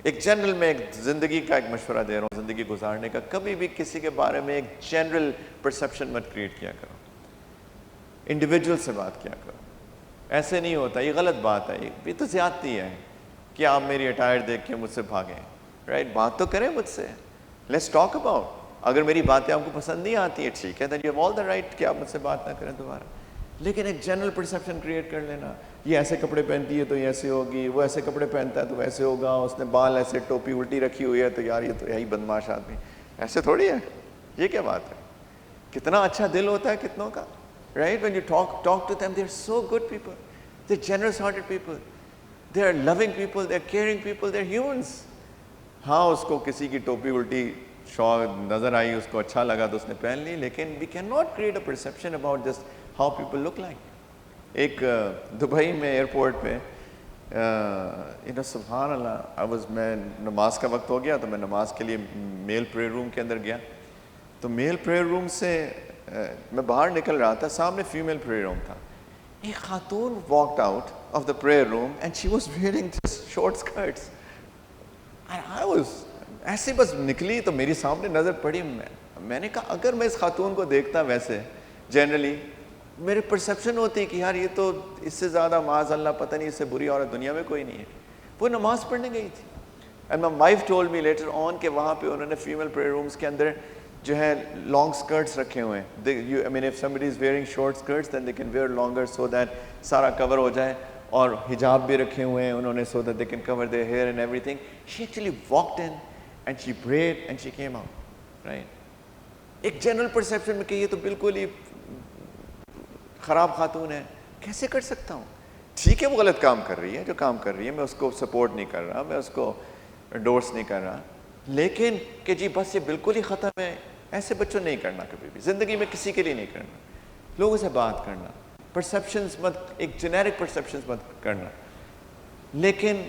ایک جنرل میں ایک زندگی کا ایک مشورہ دے رہا ہوں, زندگی گزارنے کا, کبھی بھی کسی کے بارے میں ایک جنرل پرسیپشن مت کریٹ کیا کرو, انڈیویجول سے بات کیا کرو. ایسے نہیں ہوتا, یہ غلط بات ہے, یہ تو زیادتی ہے کہ آپ میری اٹائر دیکھ کے مجھ سے بھاگیں. رائٹ, بات تو کریں مجھ سے, لیٹس ٹاک اباؤٹ. اگر میری باتیں آپ کو پسند نہیں آتی ہیں, ٹھیک ہے, then you have all the right کہ آپ مجھ سے بات نہ کریں دوبارہ. لیکن ایک جنرل پرسیپشن کریٹ کر لینا, یہ ایسے کپڑے پہنتی ہے تو یہ ایسے ہوگی, وہ ایسے کپڑے پہنتا ہے تو ویسے ہوگا, اس نے بال ایسے ٹوپی الٹی رکھی ہوئی ہے تو یار یہ تو یہی بدماش آدمی, ایسے تھوڑی ہے. یہ کیا بات ہے؟ کتنا اچھا دل ہوتا ہے کتنوں کا. Right, when you talk to them, they're so good people, they're generous hearted people, they're loving people, they're caring people, they're humans. ہاں, اس کو کسی کی ٹوپی الٹی نظر آئی, اس کو اچھا لگا تو اس نے پہن لی, لیکن we cannot create a perception about just how people look like. ایک دبئی میں ایئرپورٹ پہ سبحان اللہ, میں نماز کا وقت ہو گیا تو میں نماز کے لیے میل پریئر روم کے اندر گیا. تو میل پریئر روم سے میں باہر نکل رہا تھا, سامنے فیمیل پریئر روم تھا. ایک خاتون walked out of the prayer room and she was wearing just short skirts. And I was ایسے بس نکلی تو میری سامنے نظر پڑی. میں نے کہا اگر میں اس خاتون کو دیکھتا ویسے جنرلی, میرے پرسیپشن ہوتی کہ یار یہ تو اس سے زیادہ معاذ اللہ پتہ نہیں اس سے بری عورت دنیا میں کوئی نہیں ہے. وہ نماز پڑھنے گئی تھی. And my wife told me later on کہ وہاں پہ انہوں نے فیمیل prayer rooms کے اندر جو ہے لانگ اسکرٹس رکھے ہوئے ہیں. I mean if somebody is wearing short skirts then they can wear longer so that سارا کور ہو جائے, اور حجاب بھی رکھے ہوئے ہیں انہوں نے so that they can cover their hair and everything. She actually walked in and she prayed and she came out. Right, ایک جنرل پرسیپشن میں کہ یہ تو بالکل ہی خراب خاتون ہے, کیسے کر سکتا ہوں. ٹھیک ہے, وہ غلط کام کر رہی ہے, جو کام کر رہی ہے میں اس کو سپورٹ نہیں کر رہا, میں اس کو انڈورس نہیں کر رہا, لیکن کہ جی بس یہ بالکل ہی ختم ہے, ایسے بچوں نہیں کرنا کبھی بھی زندگی میں, کسی کے لیے نہیں کرنا. لوگوں سے بات کرنا, پرسیپشنز مت, ایک جنیرک پرسیپشنز مت کرنا. لیکن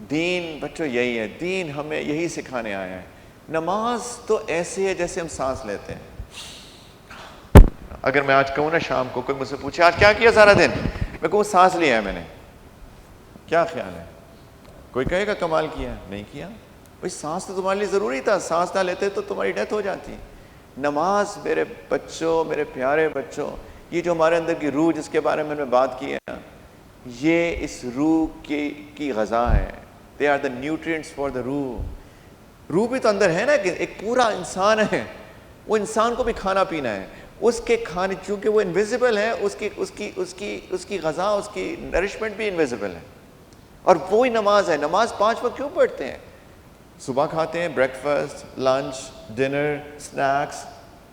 دین بچوں یہی ہے, دین ہمیں یہی سکھانے آیا ہے. نماز تو ایسے ہے جیسے ہم سانس لیتے ہیں. اگر میں آج کہوں نا شام کو کوئی مجھ سے پوچھے آج کیا کیا سارا دن, میں کہوں سانس لیا ہے میں نے, کیا خیال ہے؟ کوئی کہے گا کمال کیا, نہیں کیا. بھائی سانس تو تمہارے لیے ضروری تھا, سانس نہ لیتے تو تمہاری ڈیتھ ہو جاتی. نماز میرے بچوں, میرے پیارے بچوں, یہ جو ہمارے اندر کی روح جس کے بارے میں نے بات کی ہے نا, یہ اس روح کی غذا ہے. They are the nutrients for the rooh. روح بھی تو اندر ہے نا, کہ ایک پورا انسان ہے, وہ انسان کو بھی کھانا پینا ہے. اس کے کھانے, چونکہ وہ انویزیبل ہے, اس کی غذا, اس کی نرشمنٹ بھی انویزیبل ہے. اور وہی نماز ہے. نماز 5 وقت کیوں پڑھتے ہیں؟ صبح کھاتے ہیں breakfast, lunch, dinner, snacks.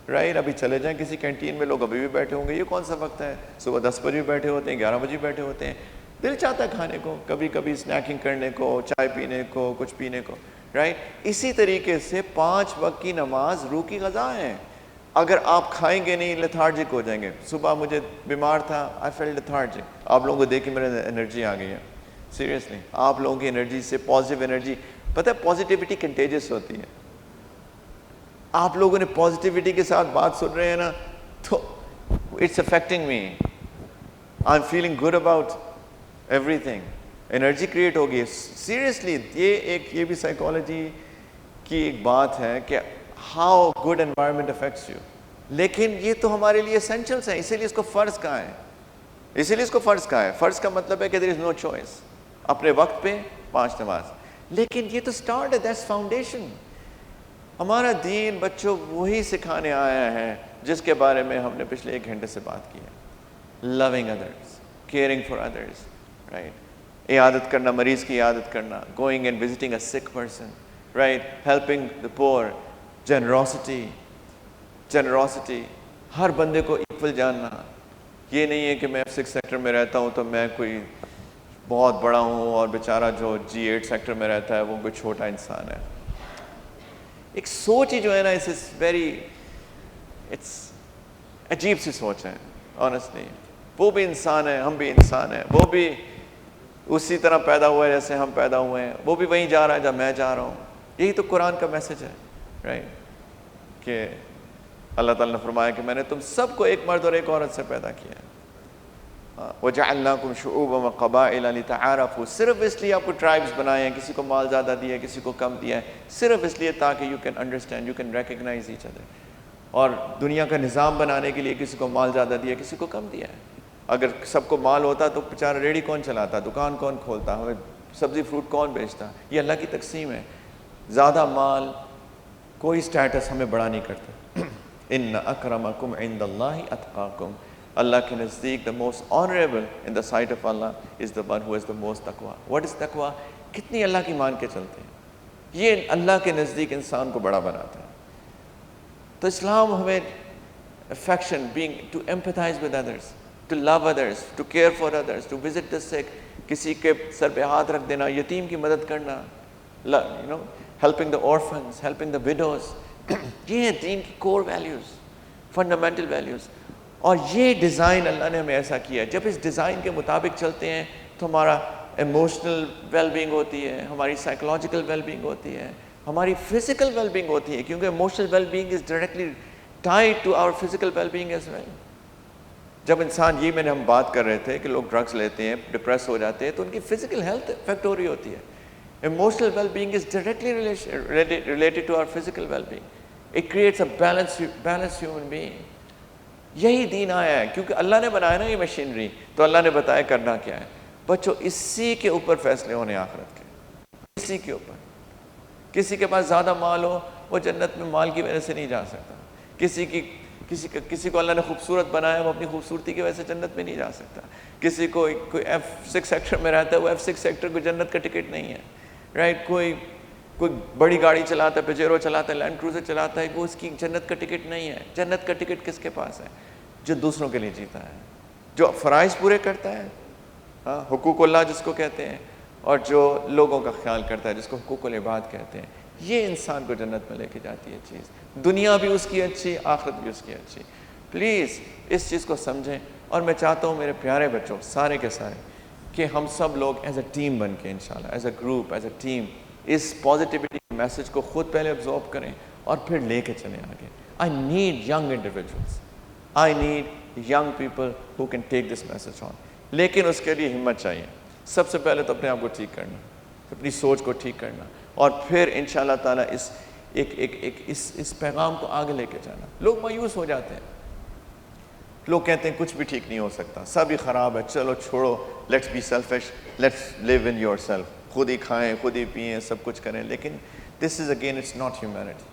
Right, ابھی چلے جائیں کسی کینٹین میں, لوگ ابھی بھی بیٹھے ہوں گے. یہ کون سا وقت ہے؟ صبح 10 بجے بیٹھے ہوتے ہیں, 11 بجے بیٹھے ہوتے ہیں. دل چاہتا ہے کھانے کو, کبھی کبھی اسنیکنگ کرنے کو, چائے پینے کو, کچھ پینے کو. رائٹ, اسی طریقے سے 5 وقت کی نماز روح کی غذا ہے. اگر آپ کھائیں گے نہیں, لیتھارجک ہو جائیں گے. صبح مجھے بیمار تھا, آئی فیلٹ لیتھارجک. آپ لوگوں کو دیکھ کے میرے انرجی آ گئی ہے. سیریسلی, آپ لوگوں کی انرجی سے, پازیٹیو انرجی, پتہ ہے پازیٹیوٹی کنٹیجس ہوتی ہے. آپ لوگوں نے پازیٹیوٹی کے ساتھ بات سن رہے ہیں نا, تو it's affecting me, I am feeling good about everything. Energy create ہوگی. سیریسلی, یہ بھی سائیکالوجی کی ایک بات ہے کہ how good environment affects you. لیکن یہ تو ہمارے لیے اسینشلس ہیں, اسی لیے اس کو فرض کہا ہے. فرض کا مطلب ہے کہ دیر از نو چوائس. اپنے وقت پہ 5 نماز. لیکن یہ تو اسٹارٹ ہے, دیٹس فاؤنڈیشن. ہمارا دین بچوں وہی سکھانے آیا ہے جس کے بارے میں ہم نے پچھلے 1 گھنٹے سے بات کی ہے. لونگ ادرس, کیئرنگ فار ادرس. رائٹ, عیادت کرنا, مریض کی عیادت کرنا, گوئنگ اینڈ وزٹنگ اے سک پرسن. رائٹ, ہیلپنگ دا پور. جنروسٹی, ہر بندے کو ایکول جاننا. یہ نہیں ہے کہ میں F6 سیکٹر میں رہتا ہوں تو میں کوئی بہت بڑا ہوں, اور بیچارہ جو G8 سیکٹر میں رہتا ہے وہ کوئی چھوٹا انسان ہے. ایک سوچ ہی جو ہے نا, اٹس عجیب سی سوچ ہے آنیسٹلی. وہ بھی انسان ہے, ہم بھی انسان ہیں. وہ بھی اسی طرح پیدا ہوا ہے جیسے ہم پیدا ہوئے ہیں. وہ بھی وہیں جا رہا ہے جہاں میں جا رہا ہوں. یہی تو قرآن کا میسج ہے. رائٹ, کہ اللہ تعالیٰ نے فرمایا کہ میں نے تم سب کو ایک مرد اور ایک عورت سے پیدا کیا ہے. وَجَعَلْنَاكُمْ شُعُوبًا وَقَبَائِلَ لِتَعَارَفُوا، صرف اس لیے آپ کو ٹرائبس بنائے ہیں، کسی کو مال زیادہ دیا ہے، کسی کو کم دیا ہے، صرف اس لیے تاکہ you can understand, you can recognise each other. اور دنیا کا نظام بنانے کے لیے کسی کو مال زیادہ دیا، کسی کو کم دیا ہے. اگر سب کو مال ہوتا تو بیچارہ ریڑھی کون چلاتا، دکان کون کھولتا، ہمیں سبزی فروٹ کون بیچتا؟ یہ اللہ کی تقسیم ہے. زیادہ مال کوئی سٹیٹس ہمیں بڑا نہیں کرتا. ان اکرمکم عند اللہ اتقاکم، اللہ کے نزدیک the most honorable in the sight of Allah is the one who has the most taqwa. What is taqwa؟ کتنی اللہ کی مان کے چلتے ہیں، یہ اللہ کے نزدیک انسان کو بڑا بناتا ہے. تو اسلام ہمیں affection, being to empathize with others, to love others, to care for others, to visit the sick، کسی کے سر پہ ہاتھ رکھ دینا، یتیم کی مدد کرنا، helping the orphans, helping the widows. یہ ہیں دین کی کور ویلیوز، فنڈامنٹل ویلیوز. اور یہ ڈیزائن اللہ نے ہمیں ایسا کیا ہے. جب اس ڈیزائن کے مطابق چلتے ہیں تو ہمارا ایموشنل ویل بینگ ہوتی ہے، ہماری سائیکولوجیکل ویل بینگ ہوتی ہے، ہماری فزیکل ویل بینگ ہوتی ہے، کیونکہ emotional well being is directly tied to our physical well being as well. جب انسان، یہ میں نے ہم بات کر رہے تھے کہ لوگ ڈرگس لیتے ہیں، ڈپریس ہو جاتے ہیں، تو ان کی فزیکل ہیلتھ افیکٹ ہو رہی ہوتی ہے. Emotional well-being is directly related to our physical well-being. It creates a balanced human being. یہی دین آیا ہے، کیونکہ اللہ نے بنایا نا یہ مشینری، تو اللہ نے بتایا کرنا کیا ہے. بچوں اسی کے اوپر فیصلے ہونے آخرت کے، اسی کے اوپر. کسی کے پاس زیادہ مال ہو، وہ جنت میں مال کی وجہ سے نہیں جا سکتا. کسی کو اللہ نے خوبصورت بنایا، وہ اپنی خوبصورتی کی وجہ سے جنت میں نہیں جا سکتا. کسی کو کوئی F6 سیکٹر میں رہتا ہے، وہ F6 سیکٹر کو جنت کا ٹکٹ نہیں ہے. رائٹ، کوئی بڑی گاڑی چلاتا ہے، پجیرو چلاتا ہے، لینڈ کروزر چلاتا ہے، وہ اس کی جنت کا ٹکٹ نہیں ہے. جنت کا ٹکٹ کس کے پاس ہے؟ جو دوسروں کے لیے جیتا ہے، جو فرائض پورے کرتا ہے، حقوق اللہ جس کو کہتے ہیں، اور جو لوگوں کا خیال کرتا ہے جس کو حقوق العباد کہتے ہیں. یہ انسان کو جنت میں لے کے جاتی ہے چیز. دنیا بھی اس کی اچھی، آخرت بھی اس کی اچھی. پلیز اس چیز کو سمجھیں. اور میں چاہتا ہوں میرے پیارے بچوں سارے کے سارے کہ ہم سب لوگ ایز اے ٹیم بن کے انشاءاللہ، as a group, as a team, اس پازیٹیوٹی میسج کو خود پہلے ابزارو کریں اور پھر لے کے چلیں آگے. I need young individuals, I need young people who can take this message on. لیکن اس کے لیے ہمت چاہیے. سب سے پہلے تو اپنے آپ کو ٹھیک کرنا، اپنی سوچ کو ٹھیک کرنا، اور پھر انشاءاللہ تعالیٰ اس پیغام کو آگے لے کے جانا. لوگ مایوس ہو جاتے ہیں، لوگ کہتے ہیں کچھ بھی ٹھیک نہیں ہو سکتا، سب ہی خراب ہے، چلو چھوڑو، let's be selfish, let's live in yourself, خود ہی کھائیں، خود ہی پئیں، سب کچھ کریں. لیکن this is again it's not humanity.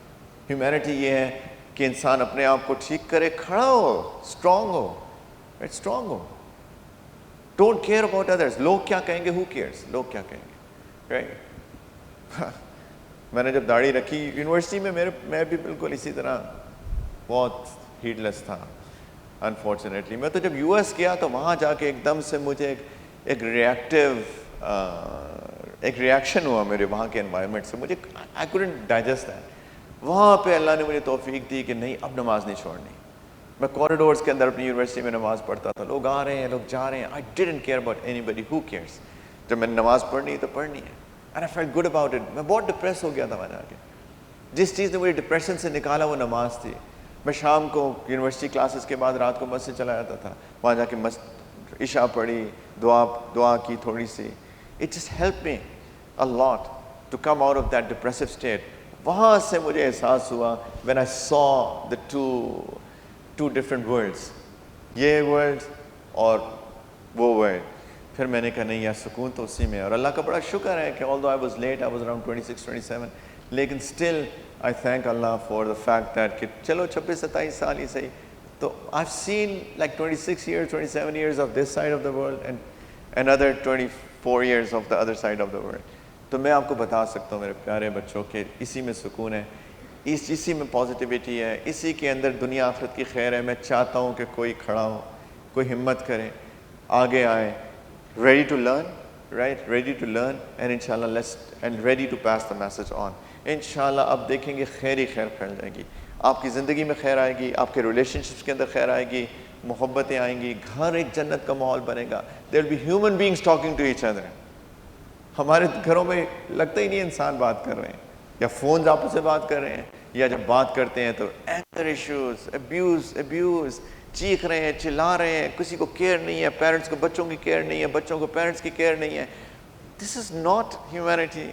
Humanity یہ ہے کہ انسان اپنے آپ کو ٹھیک کرے، کھڑا ہو، اسٹرانگ ہو، اسٹرانگ ہو. Don't care about others. لوگ کیا کہیں گے، ہو کیئرس، لوگ کیا کہیں گے، رائٹ. میں نے جب داڑھی رکھی یونیورسٹی میں، میں بھی بالکل اسی طرح بہت ہیڈ لیس تھا انفارچونیٹلی. میں تو جب یو ایس گیا تو وہاں جا کے ایک دم سے مجھے ایک ریئیکشن ہوا میرے وہاں کے انوائرمنٹ سے. مجھے آئی کوڈنٹ ڈائجسٹ دیٹ. وہاں پہ اللہ نے مجھے توفیق دی کہ نہیں، اب نماز نہیں چھوڑنی. میں کوریڈورس کے اندر اپنی یونیورسٹی میں نماز پڑھتا تھا، لوگ آ رہے ہیں، لوگ جا رہے ہیں. I didn't care about any body, who cares. جب میں نے نماز پڑھنی ہے تو پڑھنی ہے. And I felt good about it. میں بہت ڈپریس ہو گیا تھا وہاں جا کے. جس چیز نے مجھے ڈپریشن سے نکالا وہ نماز تھی. میں شام کو یونیورسٹی کلاسز کے بعد رات کو مسجد چلا جاتا تھا، وہاں جا کے عشاء پڑھی، دعا کی تھوڑی سی. It just help me a lot to come out of that depressive state. وہاں سے مجھے احساس ہوا when I saw the two different worlds، یہ ورلڈ اور وہ ورلڈ. پھر میں نے کہا نہیں یار، سکون تو اسی میں ہے. اور اللہ کا بڑا شکر ہے کہ although I was late, I was around 26-27، لیکن still I thank Allah for the fact that کہ چلو 26-27 سال ہی صحیح. تو I've seen like 26 years, 27 years of this side of the world and another 24 years of the other side of the world. تو میں آپ کو بتا سکتا ہوں میرے پیارے بچوں کہ اسی میں سکون ہے، اسی میں پازیٹیوٹی ہے، اسی کے اندر دنیا آخرت کی خیر ہے. میں چاہتا ہوں کہ کوئی کھڑا ہو، کوئی ہمت کرے، آگے آئے، ready to learn, right? Ready to learn and inshallah and ready to pass the message on. انشاءاللہ اب دیکھیں گے خیر ہی خیر پھیل جائے گی. آپ کی زندگی میں خیر آئے گی، آپ کے ریلیشن شپس کے اندر خیر آئے گی، محبتیں آئیں گی، گھر ایک جنت کا ماحول بنے گا. there will be human beings talking to each other. ہمارے گھروں میں لگتا ہی نہیں انسان بات کر رہے ہیں، یا فونز آپس سے بات کر رہے ہیں، یا جب بات کرتے ہیں تو اینگر ایشوز، ابیوز، چیخ رہے ہیں، چلا رہے ہیں، کسی کو کیئر نہیں ہے، پیرنٹس کو بچوں کی کیئر نہیں ہے، بچوں کو پیرنٹس کی کیئر نہیں ہے. دس از ناٹ ہیومینٹی.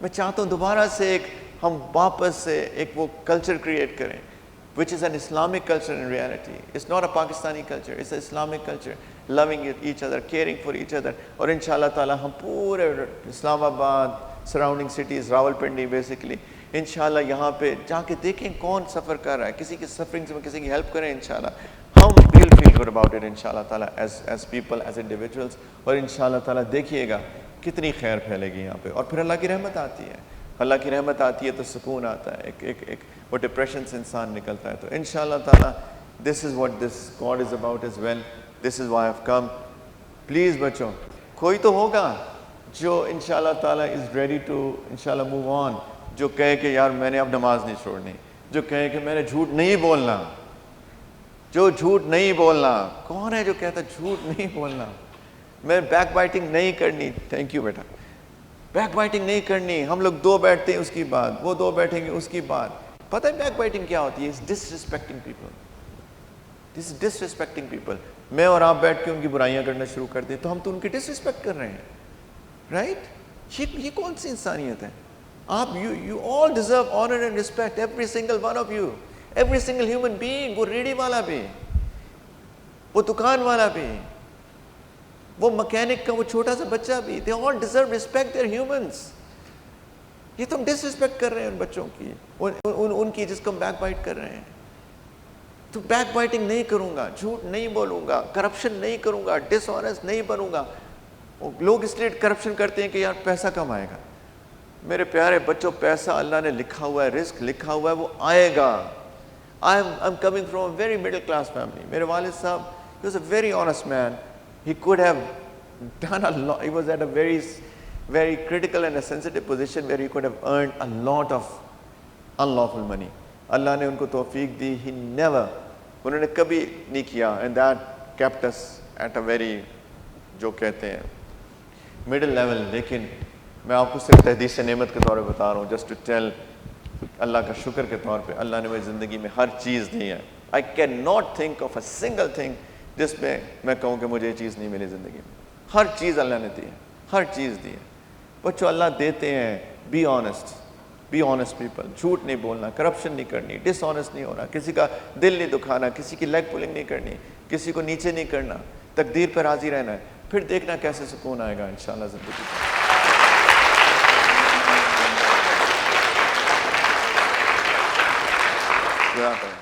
میں چاہتا ہوں دوبارہ سے ہم واپس سے ایک وہ کلچر کریٹ کریں which is an Islamic culture in reality. It's not a Pakistani culture, it's an Islamic culture. Loving each other, caring for each other. اور انشاءاللہ تعالیٰ ہم پورے اسلام آباد، سراؤنڈنگ سٹیز، راولپنڈی بیسکلی انشاءاللہ یہاں پہ جا کے دیکھیں کون سفر کر رہا ہے، کسی کی سفرنگ سے کسی کی ہیلپ کریں انشاءاللہ. ہم we'll feel good about it انشاءاللہ تعالیٰ as people, as individuals. اور انشاءاللہ تعالیٰ دیکھیے گا کتنی خیر پھیلے گی یہاں پہ. اور پھر اللہ کی رحمت آتی ہے. اللہ کی رحمت آتی ہے تو سکون آتا ہے، ایک وہ ڈپریشن سے انسان نکلتا ہے. تو انشاءاللہ تعالیٰ this is what this God is about as well. This is why I've come. Please بچوں، کوئی تو ہوگا جو انشاءاللہ تعالیٰ is ready to انشاءاللہ move on، جو کہے کہ یار میں نے اب نماز نہیں چھوڑنی، جو کہے کہ میں نے جھوٹ نہیں بولنا. جو جھوٹ نہیں بولنا، کون ہے جو کہتا جھوٹ نہیں بولنا، میں بیک بائٹنگ نہیں کرنی. Thank you beta. Back biting نہیں کرنی. ہم لوگ دو بیٹھتے ہیں اس کی بات، وہ دو بیٹھیں گے اس کی بات. پتہ ہے بیک بائٹنگ کیا ہوتی ہے؟ It's disrespecting people. This is disrespecting people. میں اور آپ بیٹھ کے ان کی برائیاں کرنا شروع کر دیں تو ہم تو ان کی ڈسرسپیکٹ کر رہے ہیں. رائٹ؟ یہ کون سی انسانیت ہے؟ آپ you all deserve honor and respect, every single one of you, every single human being. وہ ریڑھی والا بھی، وہ دکان والا بھی، وہ مکینک کا وہ چھوٹا سا بچہ بھی. They all deserve respect. They're humans. یہ تم ڈس ریسپیکٹ کر رہے ہیں ان بچوں کی، ان کی جس کو ہم بیک بائٹ کر رہے ہیں. تو بیک بائٹنگ نہیں کروں گا، جھوٹ نہیں بولوں گا، کرپشن نہیں کروں گا، ڈس آنیسٹ نہیں بنوں گا. لوگ اس لیے کرپشن کرتے ہیں کہ یار پیسہ کم آئے گا. میرے پیارے بچوں، پیسہ اللہ نے لکھا ہوا ہے، رزق لکھا ہوا ہے، وہ آئے گا. I'm coming from a very middle class family. میرے والد صاحب, he was a very honest man. He could have done a lot. He was at a very critical and a sensitive position where he could have earned a lot of unlawful money. اللہ نے ان کو توفیق دی. He never, انہوں نے کبھی نہیں کیا. And that kept us at a very, جو کہتے ہیں, middle level. لیکن میں آپ کو صرف تحدیث نعمت کے طور پہ بتا رہا ہوں, just to tell, اللہ کا شکر کے طور پہ اللہ نے میری زندگی میں ہر چیز دی ہے. I cannot think of a single thing جس میں میں کہوں کہ مجھے یہ چیز نہیں ملی زندگی میں. ہر چیز اللہ نے دی ہے, ہر چیز دی ہے. بچوں اللہ دیتے ہیں. Be honest people. جھوٹ نہیں بولنا, کرپشن نہیں کرنی, ڈس آنیسٹ نہیں ہونا, کسی کا دل نہیں دکھانا, کسی کی لیگ پولنگ نہیں کرنی, کسی کو نیچے نہیں کرنا, تقدیر پر راضی رہنا ہے. پھر دیکھنا کیسے سکون آئے گا انشاءاللہ زندگی میں.